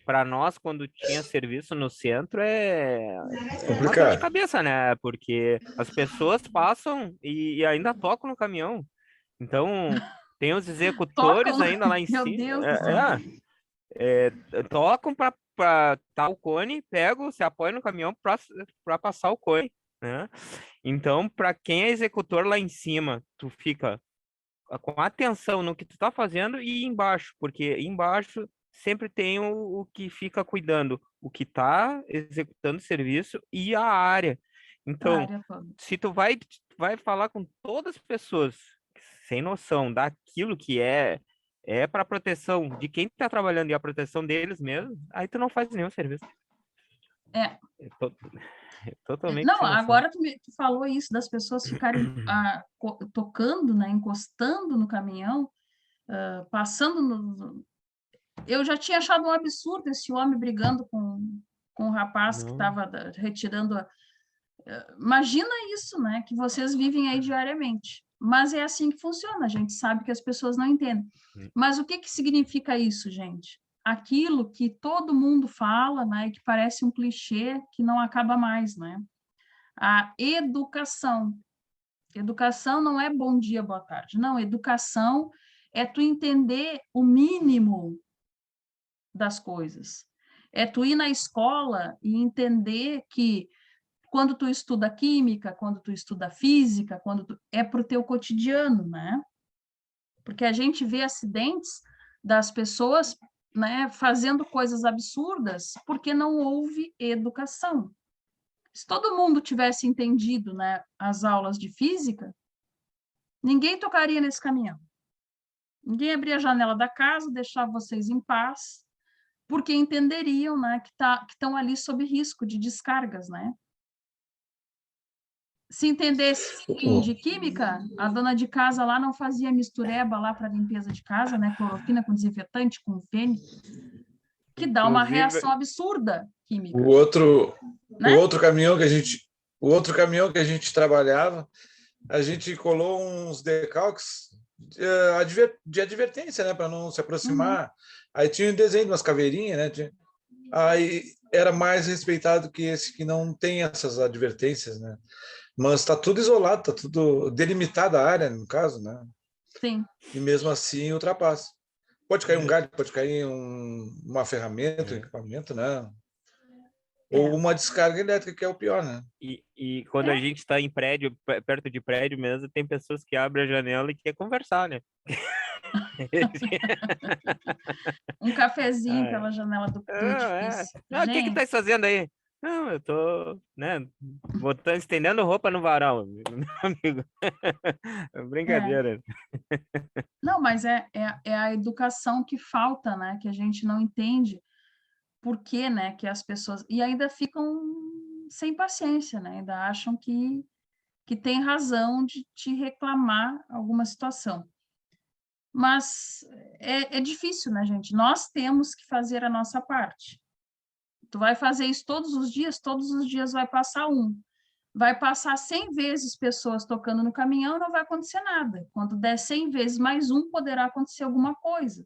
para nós, quando tinha serviço no centro, é uma dor de Complicado. cabeça, né? Porque as pessoas passam e ainda tocam no caminhão. Então, tem os executores Tocam, ainda lá em meu cima. Deus do céu. Tocam para tal cone, pegam, se apoiam no caminhão para passar o cone, né? Então, para quem é executor lá em cima, tu fica com atenção no que tu tá fazendo e embaixo, porque embaixo sempre tem o que fica cuidando, o que tá executando o serviço e a área. Então, Área toda. se tu vai falar com todas as pessoas sem noção daquilo que é para proteção de quem tá trabalhando e a proteção deles mesmo, aí tu não faz nenhum serviço. É. É totalmente Não, sem noção. agora tu falou isso, das pessoas ficarem tocando, né, encostando no caminhão, passando no... Eu já tinha achado um absurdo esse homem brigando com o rapaz que estava retirando... Imagina isso, né, que vocês vivem aí diariamente. Mas é assim que funciona, a gente sabe que as pessoas não entendem. Mas o que significa isso, gente? Aquilo que todo mundo fala, né, que parece um clichê que não acaba mais, né? A educação. Educação não é bom dia, boa tarde. Não, educação é tu entender o mínimo das coisas. É tu ir na escola e entender que quando tu estuda química, quando tu estuda física, é para o teu cotidiano, né? Porque a gente vê acidentes das pessoas, né, fazendo coisas absurdas porque não houve educação. Se todo mundo tivesse entendido, né, as aulas de física, ninguém tocaria nesse caminhão. Ninguém abria a janela da casa, deixava vocês em paz, porque entenderiam, né, que estão ali sob risco de descargas, né? Se entendesse de química, a dona de casa lá não fazia mistureba lá para limpeza de casa, né, clorofina com desinfetante, com fene, que dá uma reação absurda química. O outro caminhão que a gente trabalhava, a gente colou uns decalques de advertência, né, para não se aproximar. Aí tinha um desenho de umas caveirinhas, né? Aí era mais respeitado que esse que não tem essas advertências, né? Mas está tudo isolado, está tudo delimitada a área, no caso, né? Sim. E mesmo assim ultrapassa. Pode cair um galho, pode cair uma ferramenta, um equipamento, né? Ou uma descarga elétrica, que é o pior, né? E quando a gente está em prédio, perto de prédio mesmo, tem pessoas que abrem a janela e quer conversar, né? Um cafezinho Ah, pela janela do é. edifício. Não, o que que Gente, tá fazendo aí? Não, eu tô, né, botando, estendendo roupa no varal, meu amigo. é. Brincadeira. Não, mas é a educação que falta, né? Que a gente não entende por que, né? Que as pessoas... E ainda ficam sem paciência, né? Ainda acham que tem razão de te reclamar alguma situação. Mas é difícil, né, gente? Nós temos que fazer a nossa parte. Tu vai fazer isso todos os dias vai passar um. Vai passar 100 vezes pessoas tocando no caminhão, não vai acontecer nada. Quando der 100 vezes mais um, poderá acontecer alguma coisa.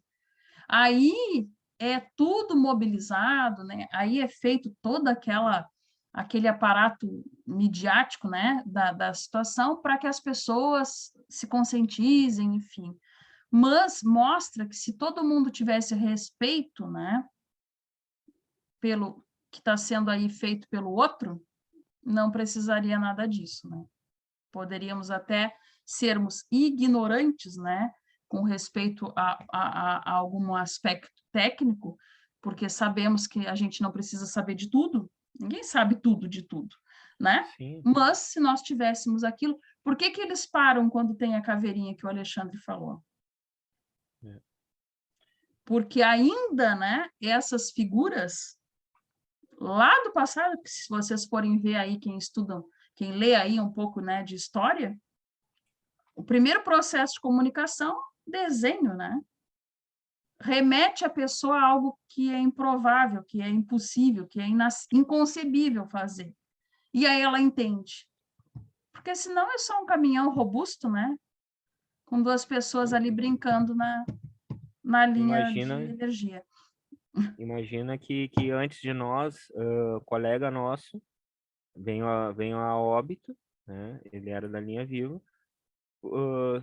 Aí é tudo mobilizado, né? Aí é feito todo aquele aparato midiático, né, da situação para que as pessoas se conscientizem, enfim. Mas mostra que se todo mundo tivesse respeito, né, pelo que está sendo aí feito pelo outro, não precisaria nada disso, né? Poderíamos até sermos ignorantes, né, com respeito a algum aspecto técnico, porque sabemos que a gente não precisa saber de tudo, ninguém sabe tudo de tudo, né? Sim. Mas se nós tivéssemos aquilo, por que que eles param quando tem a caveirinha que o Alexandre falou? É. Porque ainda, né, essas figuras lá do passado, que se vocês forem ver aí, quem lê aí um pouco, né, de história, o primeiro processo de comunicação, desenho, né? Remete a pessoa a algo que é improvável, que é impossível, que é inconcebível fazer. E aí ela entende. Porque senão é só um caminhão robusto, né? Com duas pessoas ali brincando na linha de Imagina, energia. imagina que antes de nós, colega nosso, veio a óbito, né? Ele era da linha viva,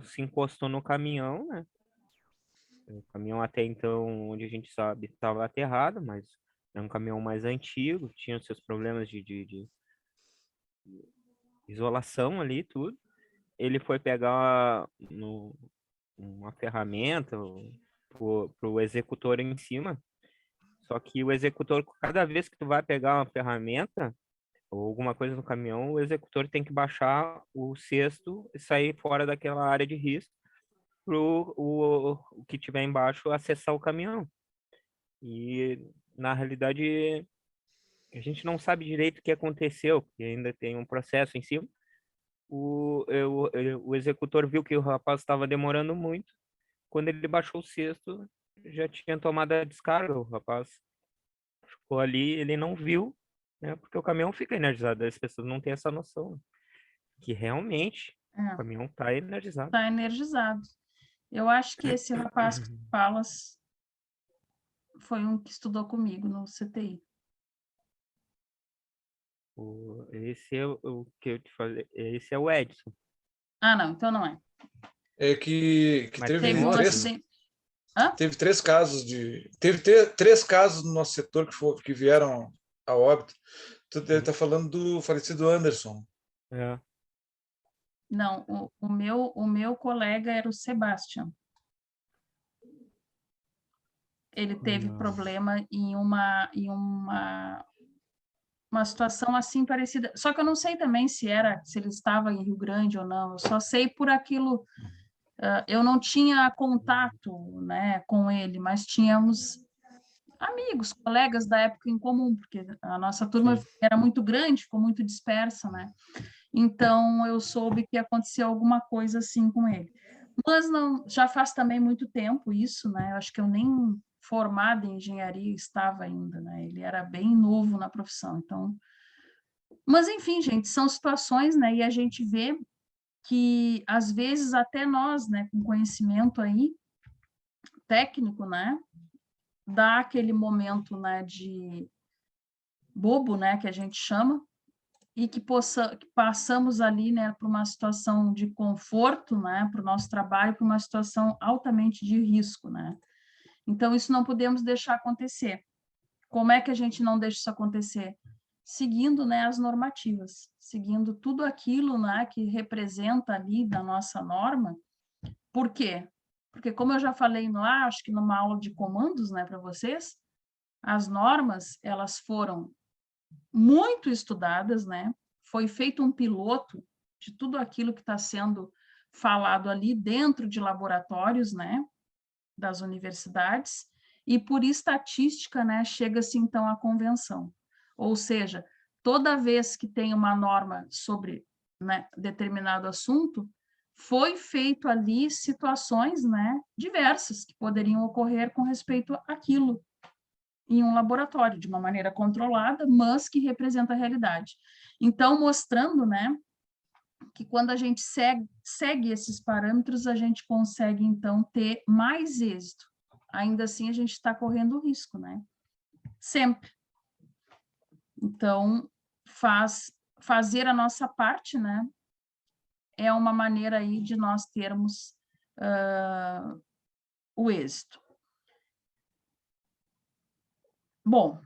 se encostou no caminhão, né? O caminhão até então, onde a gente sabe, estava aterrado, mas é um caminhão mais antigo, tinha seus problemas de isolação ali, tudo. Ele foi pegar uma ferramenta pro executor em cima, só que o executor, cada vez que tu vai pegar uma ferramenta ou alguma coisa no caminhão, o executor tem que baixar o cesto e sair fora daquela área de risco para o que tiver embaixo acessar o caminhão. E, na realidade, a gente não sabe direito o que aconteceu, porque ainda tem um processo em cima. O executor viu que o rapaz estava demorando muito. Quando ele baixou o cesto, já tinha tomado a descarga. O rapaz ficou ali, ele não viu, né? Porque o caminhão fica energizado. As pessoas não têm essa noção, que realmente o caminhão está energizado. Está energizado. Eu acho que esse rapaz que tu falas foi um que estudou comigo no CTI. Esse é o que eu te falei. Esse é o Edson. Ah, não, então não é. É que Mas tem Teve um outro? acidente. Hã? teve três casos três casos no nosso setor que vieram a óbito. Tu deve estar falando do falecido Anderson. É. Não, o meu colega era o Sebastian. Ele teve Não. problema em uma situação assim parecida. Só que eu não sei também se ele estava em Rio Grande ou não. Eu só sei por aquilo. Eu não tinha contato, né, com ele, mas tínhamos amigos, colegas da época em comum, porque a nossa turma Sim. era muito grande, ficou muito dispersa, né? Então eu soube que aconteceu alguma coisa assim com ele. Mas não, já faz também muito tempo isso, né? Eu acho que eu nem formada em engenharia estava ainda, né? Ele era bem novo na profissão, então. Mas enfim, gente, são situações, né? E a gente vê que às vezes até nós, né, com conhecimento aí técnico, né, dá aquele momento, né, de bobo, né, que a gente chama, e que passamos ali, né, para uma situação de conforto, né, para o nosso trabalho, para uma situação altamente de risco, né. Então, isso não podemos deixar acontecer. Como é que a gente não deixa isso acontecer? Seguindo, né, as normativas, seguindo tudo aquilo, né, que representa ali da nossa norma. Por quê? porque como eu já falei lá, acho que numa aula de comandos, né, para vocês, as normas, elas foram muito estudadas, né? Foi feito um piloto de tudo aquilo que está sendo falado ali dentro de laboratórios, né, das universidades, e por estatística, né, chega-se então à convenção. Ou seja, toda vez que tem uma norma sobre, né, determinado assunto, foi feito ali situações, né, diversas que poderiam ocorrer com respeito àquilo em um laboratório, de uma maneira controlada, mas que representa a realidade. Então, mostrando, né, que quando a gente segue esses parâmetros, a gente consegue, então, ter mais êxito. Ainda assim, a gente está correndo risco, né? Sempre. Então, fazer a nossa parte, né, é uma maneira aí de nós termos o êxito. Bom,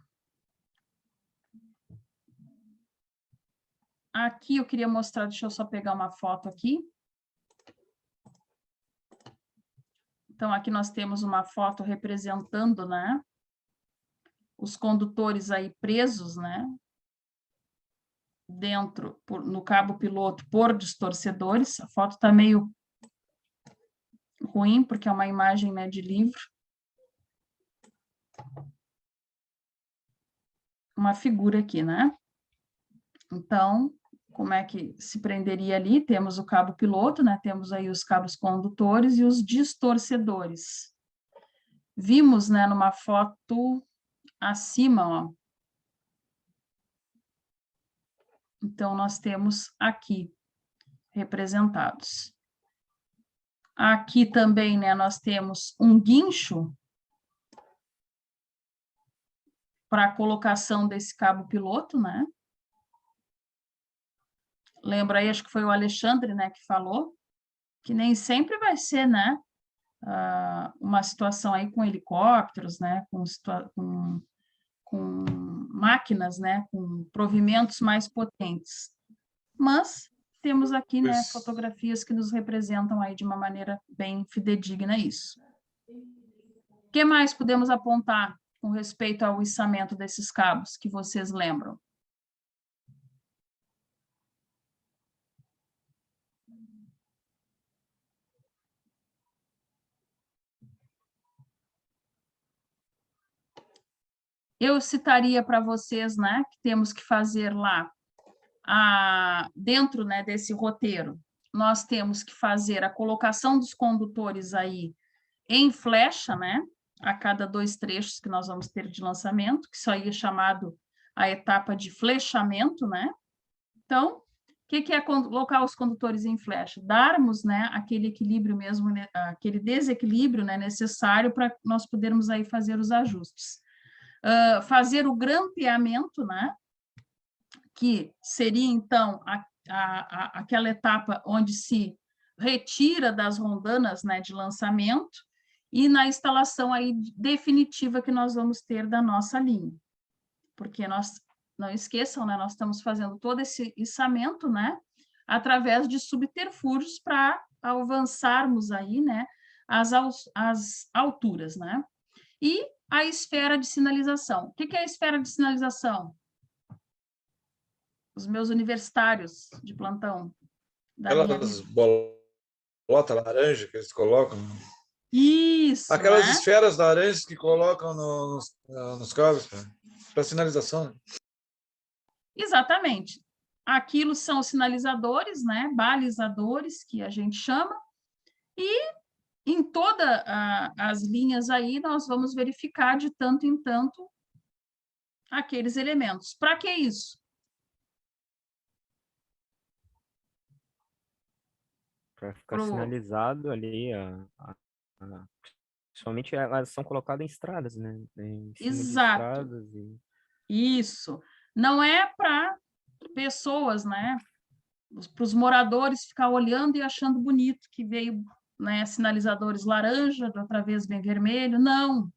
aqui eu queria mostrar, deixa eu só pegar uma foto aqui. Então, aqui nós temos uma foto representando, né, os condutores aí presos, né, dentro, no cabo piloto, por distorcedores. A foto está meio ruim, porque é uma imagem, né, de livro. Uma figura aqui, né? Então, como é que se prenderia ali? Temos o cabo piloto, né? Temos aí os cabos condutores e os distorcedores. Vimos, né, numa foto acima, ó. Então, nós temos aqui representados. Aqui também, né, nós temos um guincho para a colocação desse cabo piloto, né? Lembra aí, acho que foi o Alexandre, né, que falou, que nem sempre vai ser, né, uma situação aí com helicópteros, né, com máquinas, né, com provimentos mais potentes. Mas temos aqui, né, fotografias que nos representam aí de uma maneira bem fidedigna isso. O que mais podemos apontar com respeito ao içamento desses cabos que vocês lembram? Eu citaria para vocês, né, que temos que fazer lá, dentro, né, desse roteiro, nós temos que fazer a colocação dos condutores aí em flecha, né, a cada 2 trechos que nós vamos ter de lançamento, que isso aí é chamado a etapa de flechamento, né? Então, o que é colocar os condutores em flecha? Darmos, né, aquele equilíbrio mesmo, né, aquele desequilíbrio, né, necessário para nós podermos aí fazer os ajustes. Fazer o grampeamento, né, que seria, então, aquela etapa onde se retira das rondanas, né, de lançamento, e na instalação aí definitiva que nós vamos ter da nossa linha. Porque nós, não esqueçam, né, nós estamos fazendo todo esse içamento, né, através de subterfúgios para avançarmos aí, né, as alturas, né. E a esfera de sinalização. O que é a esfera de sinalização? Os meus universitários de plantão. Aquelas bolotas laranja que eles colocam. Isso, aquelas né? esferas laranjas que colocam nos cabos para sinalização. Né? Exatamente. Aquilo são sinalizadores, né? Balizadores, que a gente chama, e em todas as linhas aí nós vamos verificar de tanto em tanto aqueles elementos. Para que isso? Para ficar sinalizado ali, somente elas são colocadas em estradas, né? Em cima de estradas Isso. Não é para pessoas, né? Para os moradores ficar olhando e achando bonito que veio, né, sinalizadores laranja, da outra vez bem vermelho. Não.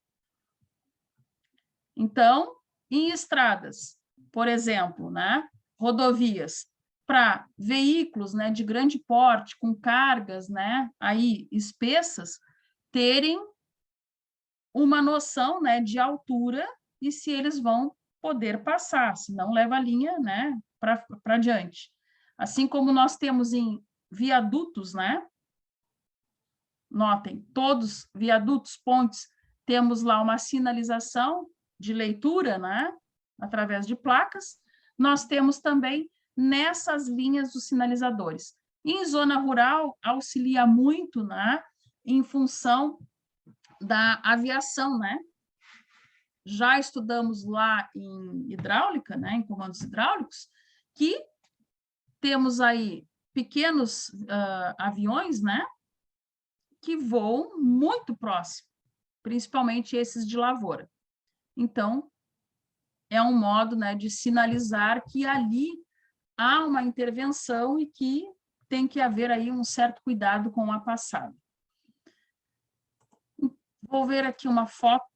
Então, em estradas, por exemplo, né, rodovias, para veículos, né, de grande porte, com cargas, né, aí espessas, terem uma noção, né, de altura e se eles vão poder passar, se não leva a linha, né, para diante. Assim como nós temos em viadutos, né? Notem, todos viadutos, pontes, temos lá uma sinalização de leitura, né, através de placas. Nós temos também nessas linhas os sinalizadores. Em zona rural, auxilia muito, né, em função da aviação, né? Já estudamos lá em hidráulica, né, em comandos hidráulicos, que temos aí pequenos aviões, né, que voam muito próximo, principalmente esses de lavoura. Então, é um modo, né, de sinalizar que ali há uma intervenção e que tem que haver aí um certo cuidado com a passada. Vou ver aqui uma foto.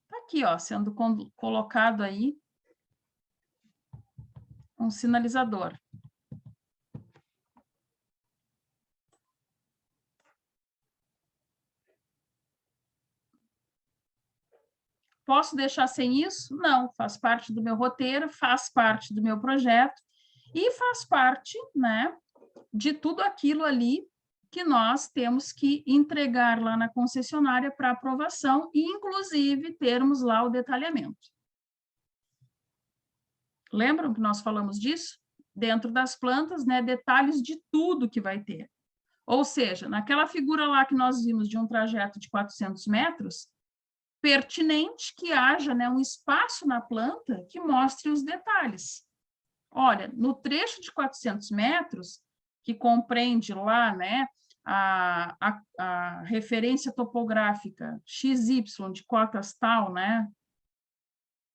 Está aqui, ó, sendo colocado aí um sinalizador. Posso deixar sem isso? Não, faz parte do meu roteiro, faz parte do meu projeto e faz parte, né, de tudo aquilo ali que nós temos que entregar lá na concessionária para aprovação e, inclusive, termos lá o detalhamento. Lembram que nós falamos disso? Dentro das plantas, né, detalhes de tudo que vai ter. Ou seja, naquela figura lá que nós vimos de um trajeto de 400 metros, pertinente que haja, né, um espaço na planta que mostre os detalhes. Olha, no trecho de 400 metros, que compreende lá, né, a referência topográfica XY de cotas tal, né,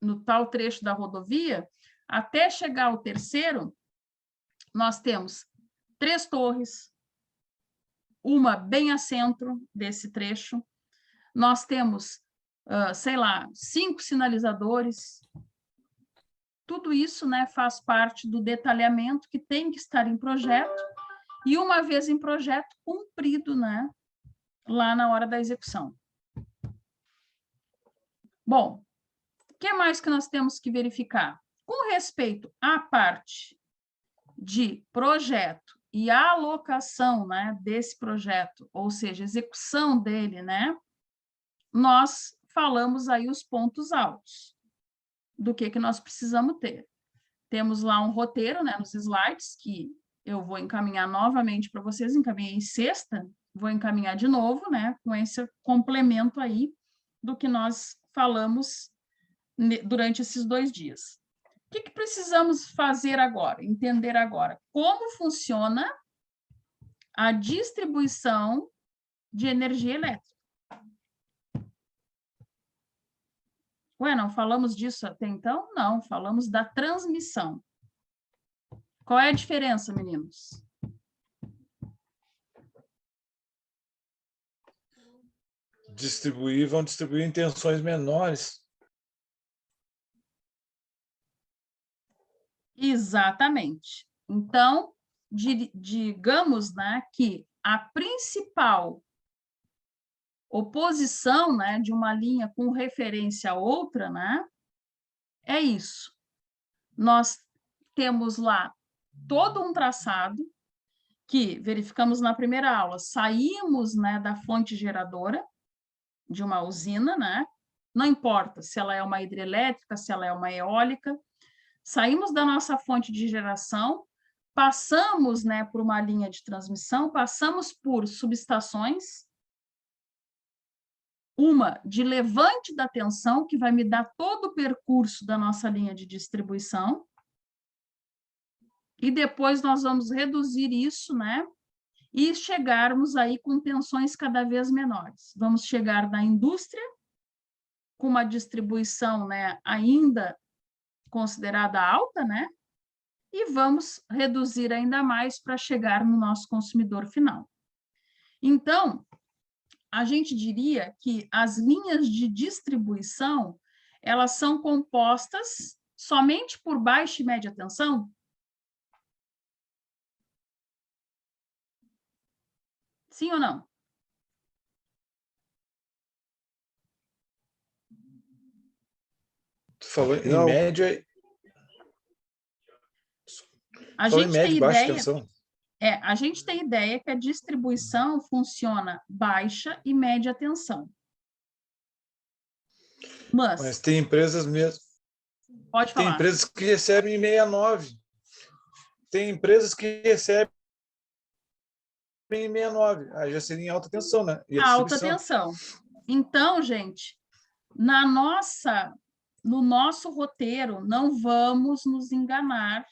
no tal trecho da rodovia, até chegar ao terceiro, nós temos 3 torres, uma bem a centro desse trecho, nós temos sei lá, 5 sinalizadores. Tudo isso, né, faz parte do detalhamento que tem que estar em projeto e, uma vez em projeto, cumprido, né, lá na hora da execução. Bom, o que mais que nós temos que verificar? Com respeito à parte de projeto e alocação, né, desse projeto, ou seja, execução dele, né, nós falamos aí os pontos altos do que nós precisamos ter. Temos lá um roteiro, né, nos slides, que eu vou encaminhar novamente para vocês, encaminhei em sexta, vou encaminhar de novo, né, com esse complemento aí do que nós falamos durante esses 2 dias. O que precisamos fazer agora, entender agora? Como funciona a distribuição de energia elétrica. Ué, não falamos disso até então? Não, falamos da transmissão. Qual é a diferença, meninos? Vão distribuir em tensões menores. Exatamente. Então, digamos, né, que a principal oposição, né, de uma linha com referência a outra, né, é isso. Nós temos lá todo um traçado que verificamos na primeira aula, saímos, né, da fonte geradora de uma usina, né, não importa se ela é uma hidrelétrica, se ela é uma eólica, saímos da nossa fonte de geração, passamos, né, por uma linha de transmissão, passamos por subestações, uma de levante da tensão, que vai me dar todo o percurso da nossa linha de distribuição, e depois nós vamos reduzir isso, né, e chegarmos aí com tensões cada vez menores. Vamos chegar na indústria, com uma distribuição, né, ainda considerada alta, né, e vamos reduzir ainda mais para chegar no nosso consumidor final. Então, a gente diria que as linhas de distribuição, elas são compostas somente por baixa e média tensão? Sim ou não? Tu falou em Não. média, A falou em gente média tem e baixa ideia, tensão. a gente tem ideia que a distribuição funciona baixa e média tensão. Mas Mas, tem empresas mesmo. pode Tem falar. empresas que recebem 69. Tem empresas que recebem em 69. Aí já seria em alta tensão, né? E a Alta distribuição. tensão. Então, gente, no nosso roteiro, não vamos nos enganar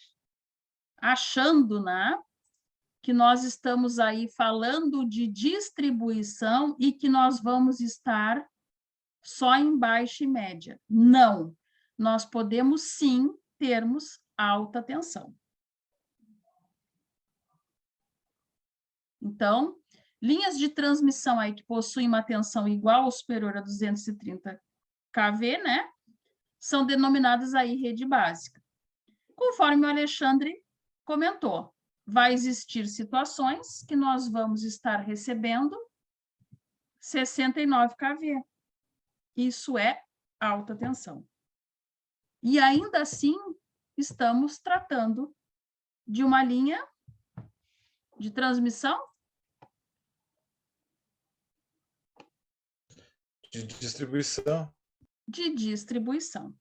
achando, né, que nós estamos aí falando de distribuição e que nós vamos estar só em baixa e média. Não. Nós podemos, sim, termos alta tensão. Então, linhas de transmissão aí que possuem uma tensão igual ou superior a 230 kV, né, são denominadas aí rede básica. Conforme o Alexandre comentou, vai existir situações que nós vamos estar recebendo 69 kV. Isso é alta tensão. E ainda assim, estamos tratando de uma linha de transmissão De distribuição. de distribuição.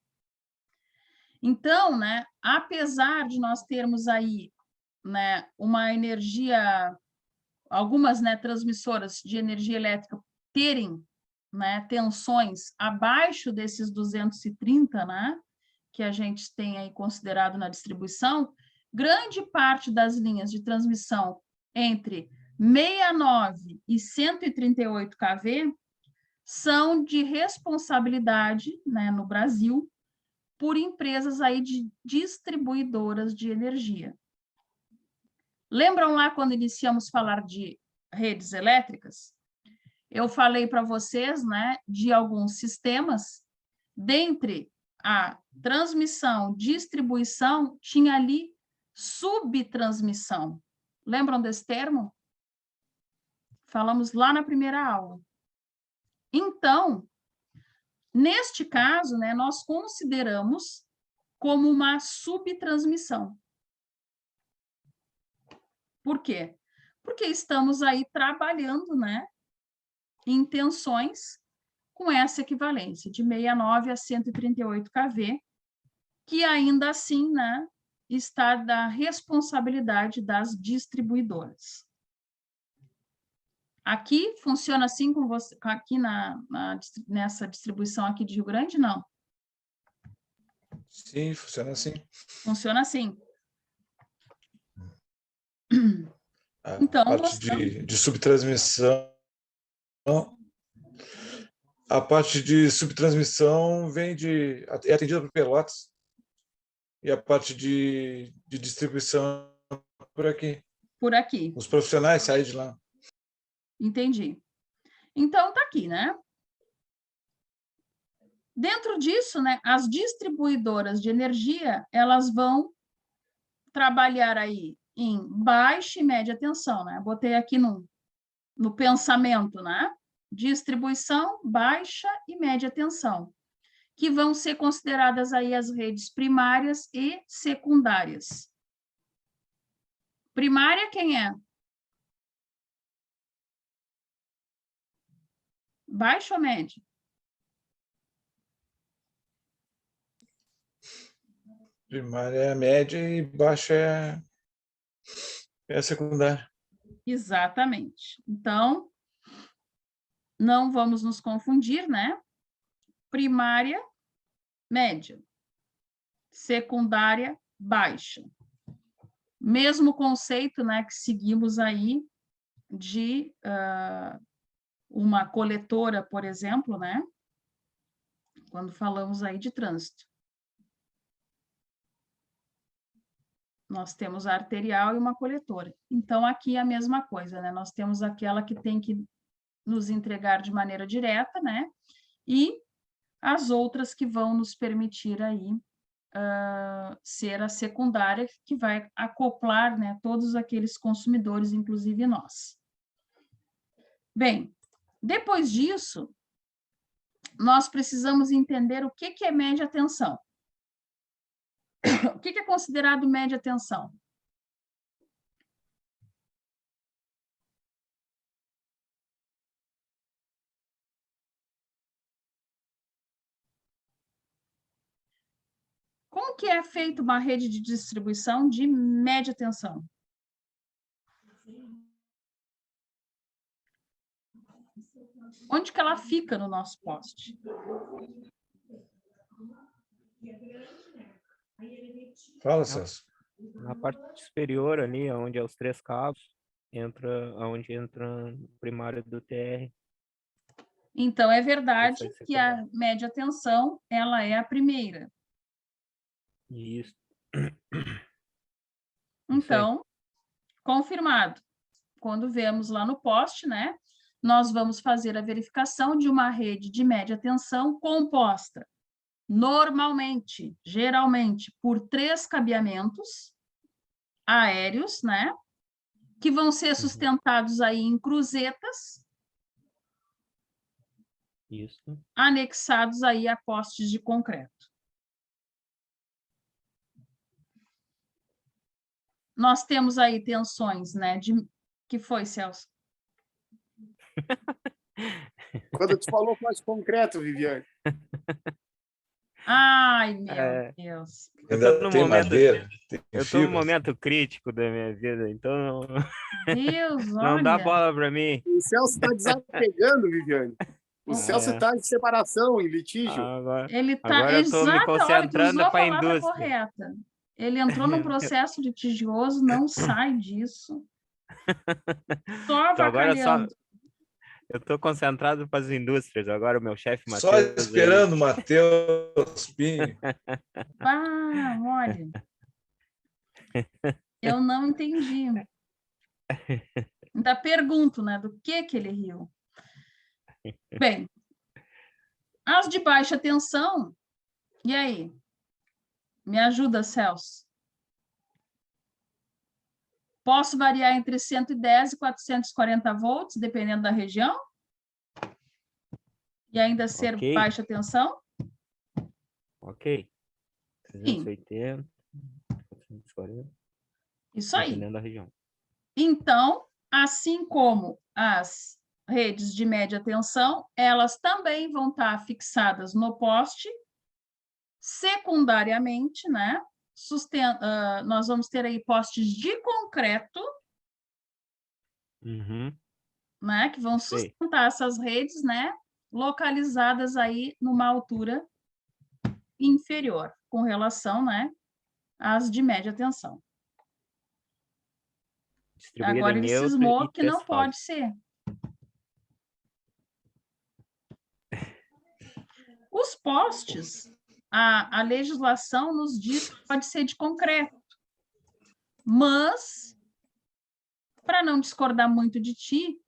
Então, né, apesar de nós termos aí, né, uma energia, algumas, né, transmissoras de energia elétrica terem, né, tensões abaixo desses 230, né, que a gente tem aí considerado na distribuição, grande parte das linhas de transmissão entre 69 e 138 kV são de responsabilidade, né, no Brasil, por empresas aí de distribuidoras de energia. Lembram lá quando iniciamos a falar de redes elétricas? Eu falei para vocês, né, de alguns sistemas, dentre a transmissão, distribuição, tinha ali subtransmissão. Lembram desse termo? Falamos lá na primeira aula. Então, neste caso, né, nós consideramos como uma subtransmissão. Por quê? Porque estamos aí trabalhando, né, em tensões com essa equivalência de 69 a 138 kV, que ainda assim, né, está da responsabilidade das distribuidoras. Aqui funciona assim com você, aqui nessa distribuição aqui de Rio Grande, não? Sim, funciona assim. Funciona assim. A Então, parte de subtransmissão. A parte de subtransmissão é atendida por Pelotas. E a parte de distribuição por aqui. Por aqui. Os profissionais saem de lá. Entendi. Então, tá aqui, né? Dentro disso, né, as distribuidoras de energia, elas vão trabalhar aí em baixa e média tensão, né? Botei aqui no pensamento, né? Distribuição, baixa e média tensão, que vão ser consideradas aí as redes primárias e secundárias. Primária, quem é? Baixa ou média? Primária é a média e baixa é a secundária. Exatamente. Então, não vamos nos confundir, né? Primária, média. Secundária, baixa. Mesmo conceito, né, que seguimos aí de uma coletora, por exemplo, né? Quando falamos aí de trânsito. Nós temos a arterial e uma coletora. Então, aqui é a mesma coisa, né? Nós temos aquela que tem que nos entregar de maneira direta, né? E as outras que vão nos permitir aí ser a secundária, que vai acoplar, né, todos aqueles consumidores, inclusive nós. Bem, depois disso, nós precisamos entender o que é média tensão. O que é considerado média tensão? Como que é feita uma rede de distribuição de média tensão? Onde que ela fica no nosso poste? Fala, Celso. Na parte superior ali, onde é os 3 cabos, onde entra o primário do TR. Então, é verdade Isso aí que a média tensão, ela é a primeira. Isso. Então, confirmado. Quando vemos lá no poste, né, nós vamos fazer a verificação de uma rede de média tensão composta, normalmente, geralmente, por 3 cabeamentos aéreos, né, que vão ser sustentados aí em cruzetas, Isso. anexados aí a postes de concreto. Nós temos aí tensões, né, que foi, Celso? Quando tu falou mais concreto, Viviane. Ai, meu Deus. Ainda tem madeira, tem Eu estou num fibra. momento crítico da minha vida, então Deus, não dá olha. bola para mim. O Celso está desapegando, Viviane. O Celso está em separação, em litígio. Ele está Agora eu estou me exata, olha, tu concentrando usou a para a palavra indústria. correta. Ele entrou num processo litigioso, não sai disso. Só Então, agora avacalhando. eu estou concentrado para as indústrias. Agora o meu chefe Matheus. Só esperando o Matheus Pinho. Ah, olha. Eu não entendi. Ainda pergunto, né, do que ele riu. Bem, as de baixa tensão, e aí? Me ajuda, Celso. Posso variar entre 110 e 440 volts, dependendo da região? E ainda ser baixa tensão? Ok. 380, 440. Isso aí. Dependendo da região. Então, assim como as redes de média tensão, elas também vão estar fixadas no poste, secundariamente, né? Nós vamos ter aí postes de concreto, né? Que vão sustentar essas redes, né? Localizadas aí numa altura inferior, com relação, né? Às de média tensão. Agora ele cismou que não pode ser. Os postes, a legislação nos diz que pode ser de concreto, mas, para não discordar muito de ti,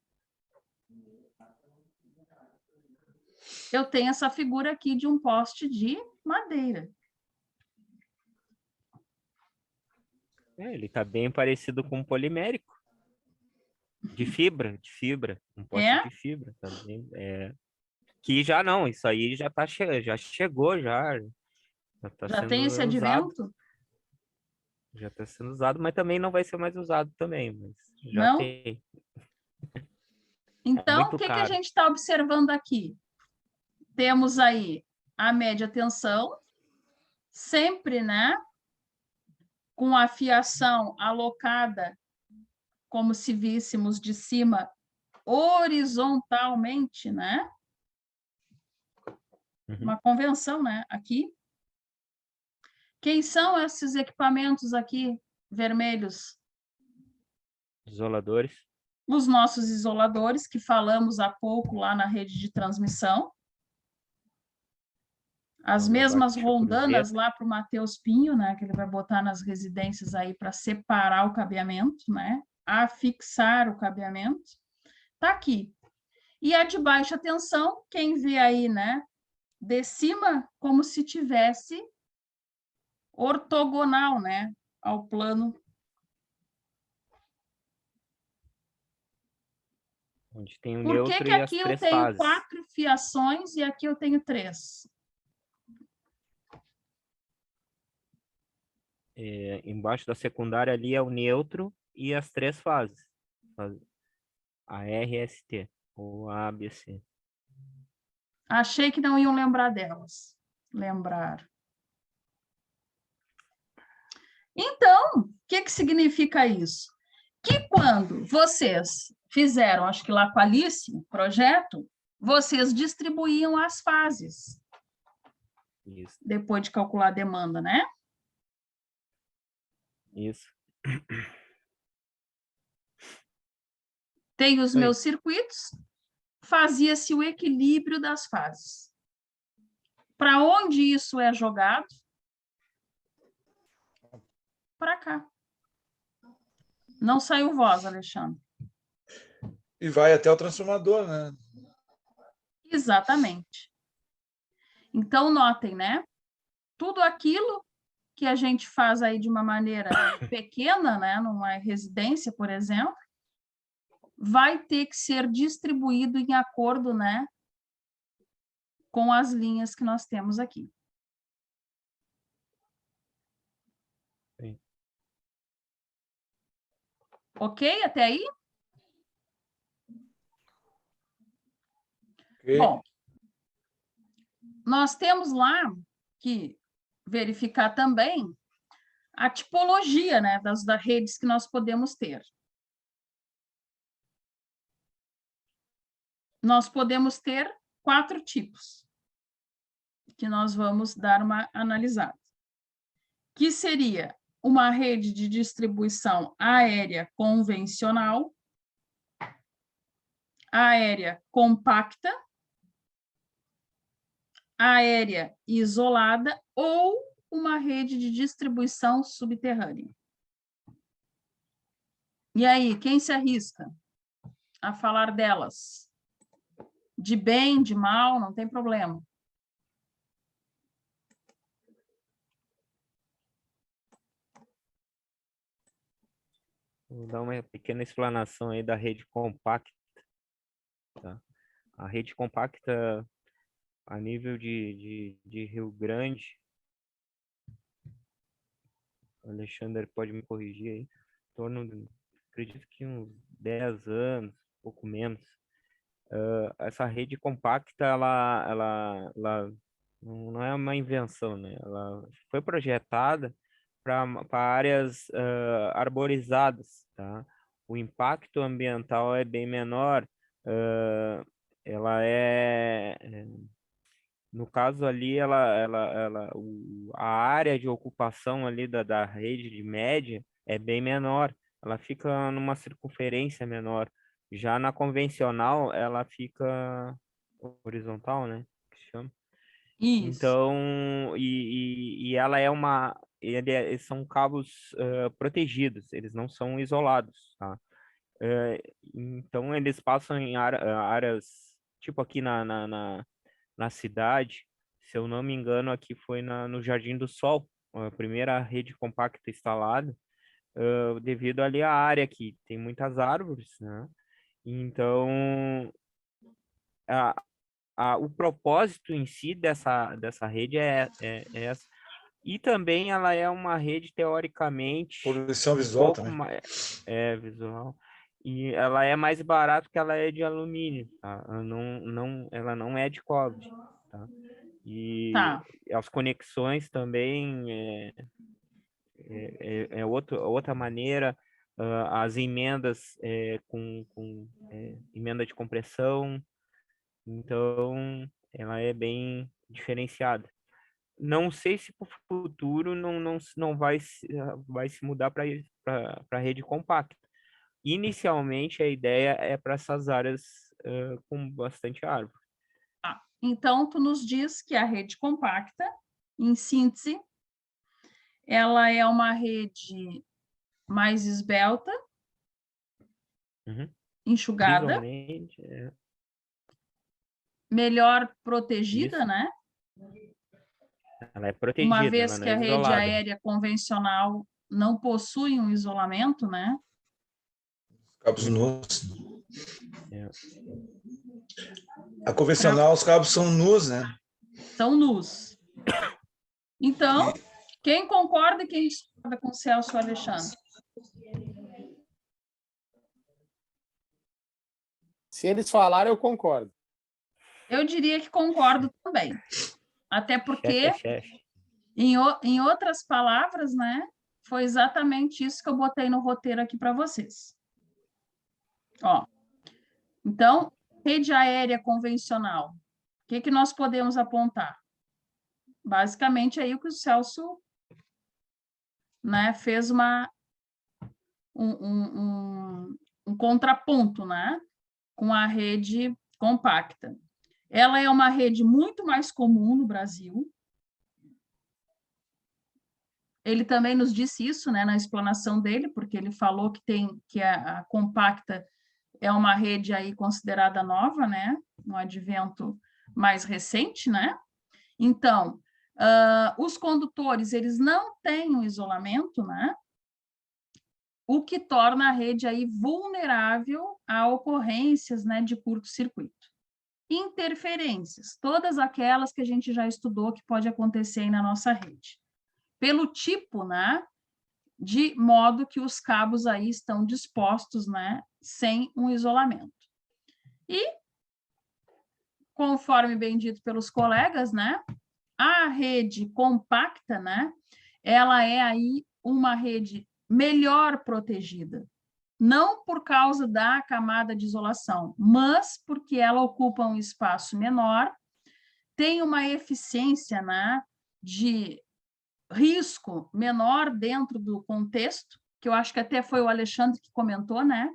eu tenho essa figura aqui de um poste de madeira. Ele está bem parecido com um polimérico. De fibra. Um poste de fibra também. Que já não, isso aí já chegou, já Já tem esse advento? Já está sendo usado, mas também não vai ser mais usado também, mas já não? Tem. Então, o que a gente está observando aqui? Temos aí a média tensão, sempre, né? Com a fiação alocada, como se víssemos de cima, horizontalmente, né? Uma convenção, né? Aqui. Quem são esses equipamentos aqui, vermelhos? Isoladores. Os nossos isoladores, que falamos há pouco lá na rede de transmissão. As mesmas rondanas lá para o Matheus Pinho, né? Que ele vai botar nas residências aí para separar o cabeamento, né? Afixar o cabeamento. Tá aqui. E a de baixa tensão, quem vê aí, né? De cima, como se tivesse ortogonal, né, ao plano Onde tem o Por que neutro que e as aqui eu 3 tenho fases. 4 fiações e aqui eu tenho 3? Embaixo da secundária ali é o neutro e as 3 fases. A RST, ou a ABC. Achei que não iam lembrar delas. Lembrar. Então, o que que significa isso? Que quando vocês fizeram, acho que lá com a Alice, projeto, vocês distribuíam as fases, Isso, depois de calcular a demanda, né? isso. Tem os Oi. meus circuitos, fazia-se o equilíbrio das fases. Para onde isso é jogado? Para cá. Não saiu voz, Alexandre. E vai até o transformador, né? Exatamente. Então, notem, né? Tudo aquilo que a gente faz aí de uma maneira pequena, né? Numa residência, por exemplo, vai ter que ser distribuído em acordo, né? Com as linhas que nós temos aqui. Sim. Ok? Até aí? Ok? Bom, nós temos lá que verificar também a tipologia, né, das redes que nós podemos ter. Nós podemos ter 4 tipos, que nós vamos dar uma analisada. Que seria uma rede de distribuição aérea convencional, aérea compacta, aérea isolada ou uma rede de distribuição subterrânea. E aí, quem se arrisca a falar delas? De bem, de mal, não tem problema. Vou dar uma pequena explanação aí da rede compacta. Tá? A rede compacta a nível de Rio Grande, o Alexandre pode me corrigir aí, em torno de, acredito que uns 10 anos, pouco menos. Essa rede compacta, ela não é uma invenção, né? Ela foi projetada para áreas arborizadas, tá? O impacto ambiental é bem menor, ela no caso ali, a área de ocupação ali da rede de média é bem menor, ela fica numa circunferência menor. Já na convencional, ela fica horizontal, né? Que se chama. Isso. Então, e ela é são cabos protegidos, eles não são isolados, tá? Então, eles passam em áreas, tipo aqui na cidade, se eu não me engano, aqui foi no Jardim do Sol, a primeira rede compacta instalada, devido ali à área que tem muitas árvores, né? Então, o propósito em si dessa rede é essa. E também ela é uma rede, teoricamente, Poluição um visual pouco também. mais visual. E ela é mais barata porque ela é de alumínio, tá? Ela não é de cobre, tá? E Tá. as conexões também outra maneira, as emendas com emenda de compressão, então ela é bem diferenciada. Não sei se para o futuro não vai se mudar para a rede compacta. Inicialmente, a ideia é para essas áreas com bastante árvore. Então, tu nos diz que a rede compacta, em síntese, ela é uma rede mais esbelta, enxugada, Visualmente, melhor protegida, isso. né? Ela é Uma protegida, vez ela não que é a rede isolada. aérea convencional não possui um isolamento, né? Cabos nus. A convencional, os cabos são nus, né? São nus. Então, quem concorda e quem discorda com o Celso e o Alexandre? Se eles falarem, eu concordo. Eu diria que concordo também. Até porque, Chefe. em outras palavras, né, foi exatamente isso que eu botei no roteiro aqui para vocês. Ó, então, rede aérea convencional. O que que nós podemos apontar? Basicamente, aí o que o Celso, né, fez um contraponto, né, com a rede compacta. Ela é uma rede muito mais comum no Brasil. Ele também nos disse isso, né, na explanação dele, porque ele falou que a compacta é uma rede aí considerada nova, né, no advento mais recente, né? Então, os condutores, eles não têm um isolamento, né? O que torna a rede aí vulnerável a ocorrências, né, de curto-circuito. Interferências, todas aquelas que a gente já estudou que pode acontecer aí na nossa rede. Pelo tipo, né, de modo que os cabos aí estão dispostos, né, sem um isolamento. E, conforme bem dito pelos colegas, né, a rede compacta, né, ela é aí uma rede melhor protegida, não por causa da camada de isolação, mas porque ela ocupa um espaço menor, tem uma eficiência, né, de risco menor dentro do contexto, que eu acho que até foi o Alexandre que comentou, né,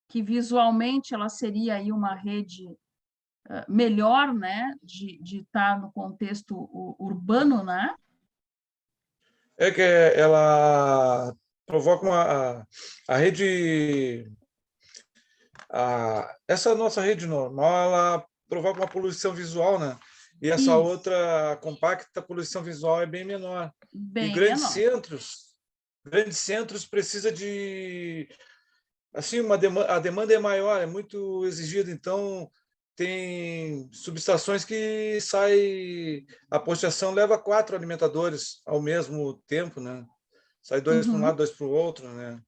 que visualmente ela seria aí uma rede melhor, né, de estar no contexto urbano, né? É que ela provoca a rede, essa nossa rede normal, ela provoca uma poluição visual, né? E essa Isso. outra compacta, a poluição visual é bem menor. Bem E grandes menor. centros precisa de, assim, a demanda é maior, é muito exigida, então tem subestações que a postação leva 4 alimentadores ao mesmo tempo, né? Sai 2 para um lado, 2 para o outro, né?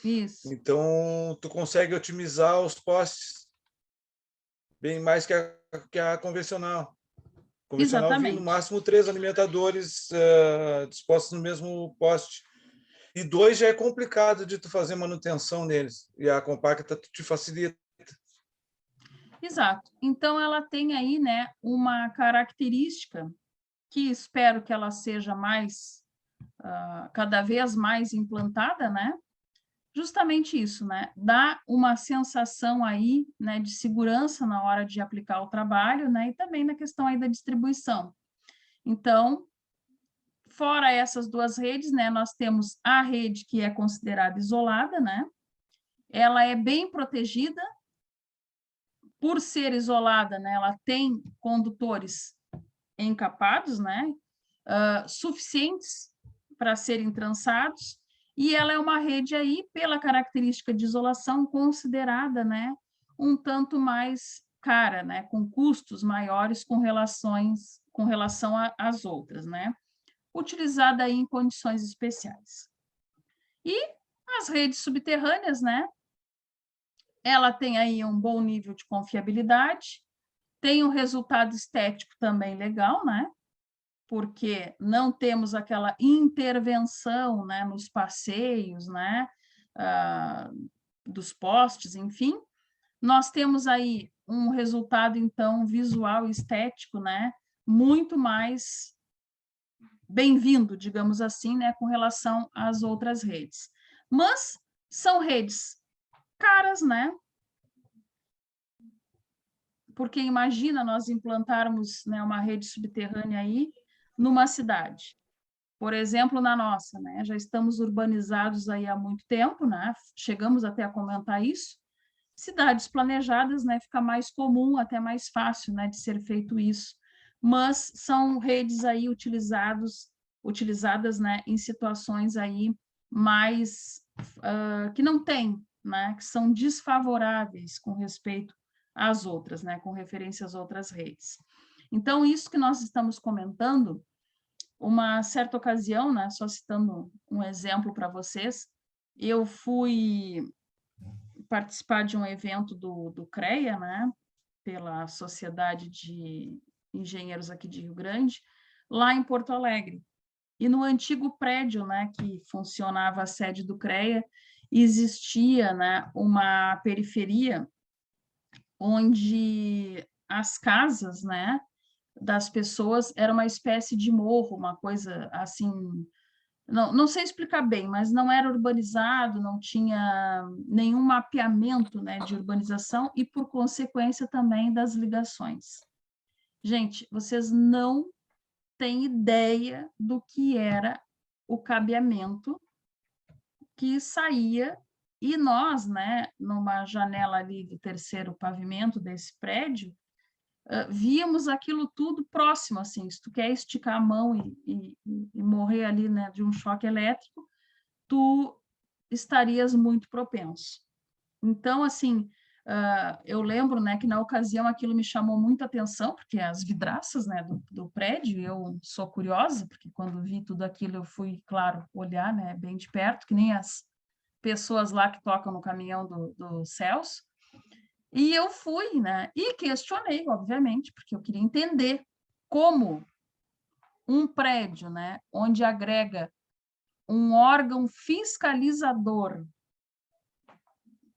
Isso. Então, tu consegue otimizar os postes bem mais que a convencional. Convencional vi no Exatamente. máximo 3 alimentadores dispostos no mesmo poste. E 2 já é complicado de tu fazer manutenção neles. E a compacta te facilita. Exato. Então, ela tem aí, né, uma característica que espero que ela seja mais, cada vez mais implantada, né? Justamente isso, né? Dá uma sensação aí, né, de segurança na hora de aplicar o trabalho, né? E também na questão aí da distribuição. Então, fora essas duas redes, né, nós temos a rede que é considerada isolada, né? Ela é bem protegida. Por ser isolada, né, ela tem condutores encapados, né, suficientes para serem trançados, e ela é uma rede aí, pela característica de isolação, considerada, né, um tanto mais cara, né, com custos maiores com relação às outras, né, utilizada aí em condições especiais. E as redes subterrâneas, né, ela tem aí um bom nível de confiabilidade, tem um resultado estético também legal, né? Porque não temos aquela intervenção, né, nos passeios, né, dos postes, enfim. Nós temos aí um resultado, então, visual e estético, né, muito mais bem-vindo, digamos assim, né, com relação às outras redes. Mas são redes caras, né? Porque imagina nós implantarmos, né, uma rede subterrânea aí numa cidade. Por exemplo, na nossa, né? Já estamos urbanizados aí há muito tempo, né? Chegamos até a comentar isso. Cidades planejadas, né? Fica mais comum, até mais fácil, né? De ser feito isso. Mas são redes aí utilizadas, né? Em situações aí mais que não tem, né, que são desfavoráveis com respeito às outras, né, com referência às outras redes. Então, isso que nós estamos comentando, uma certa ocasião, né, só citando um exemplo para vocês, eu fui participar de um evento do CREA, né, pela Sociedade de Engenheiros aqui de Rio Grande, lá em Porto Alegre. E no antigo prédio, né, que funcionava a sede do CREA, existia, né, uma periferia onde as casas, né, das pessoas era uma espécie de morro, uma coisa assim, não sei explicar bem, mas não era urbanizado, não tinha nenhum mapeamento, né, de urbanização e, por consequência, também das ligações. Gente, vocês não têm ideia do que era o cabeamento que saía, e nós, né, numa janela ali do terceiro pavimento desse prédio, víamos aquilo tudo próximo, assim, se tu quer esticar a mão e morrer ali, né, de um choque elétrico, tu estarias muito propenso. Então, assim, eu lembro, né, que na ocasião aquilo me chamou muita atenção, porque as vidraças, né, do prédio, eu sou curiosa, porque quando vi tudo aquilo eu fui, claro, olhar, né, bem de perto, que nem as pessoas lá que tocam no caminhão do Celso, e eu fui, né, e questionei, obviamente, porque eu queria entender como um prédio, né, onde agrega um órgão fiscalizador,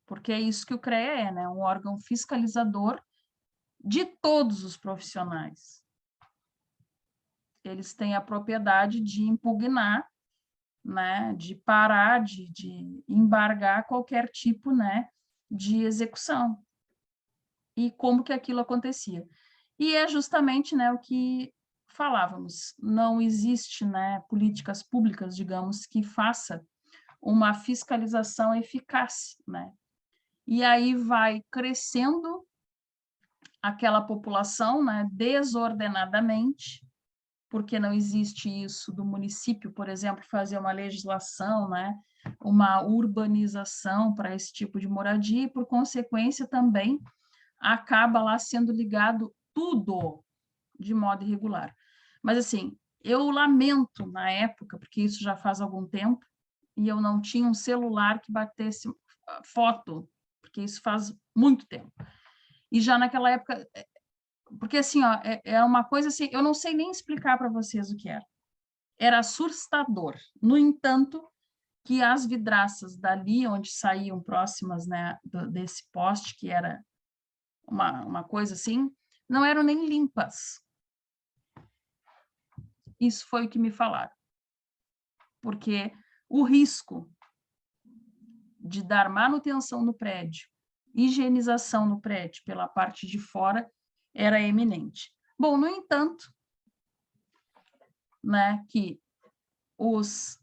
porque é isso que o CREA é, né, um órgão fiscalizador de todos os profissionais. Eles têm a propriedade de impugnar, né, de parar, de embargar qualquer tipo, né, de execução. E como que aquilo acontecia. E é justamente, né, o que falávamos, não existe, né, políticas públicas, digamos, que faça uma fiscalização eficaz, né? E aí vai crescendo aquela população, né, desordenadamente, porque não existe isso do município, por exemplo, fazer uma legislação, né, uma urbanização para esse tipo de moradia, e, por consequência, também acaba lá sendo ligado tudo de modo irregular. Mas, assim, eu lamento na época, porque isso já faz algum tempo, e eu não tinha um celular que batesse foto, porque isso faz muito tempo. E já naquela época, porque assim, ó, é uma coisa assim, eu não sei nem explicar para vocês o que era. Era assustador. No entanto, que as vidraças dali, onde saíam próximas, né, desse poste, que era uma coisa assim, não eram nem limpas. Isso foi o que me falaram. Porque o risco de dar manutenção no prédio, higienização no prédio pela parte de fora, era eminente. Bom, no entanto, né, que os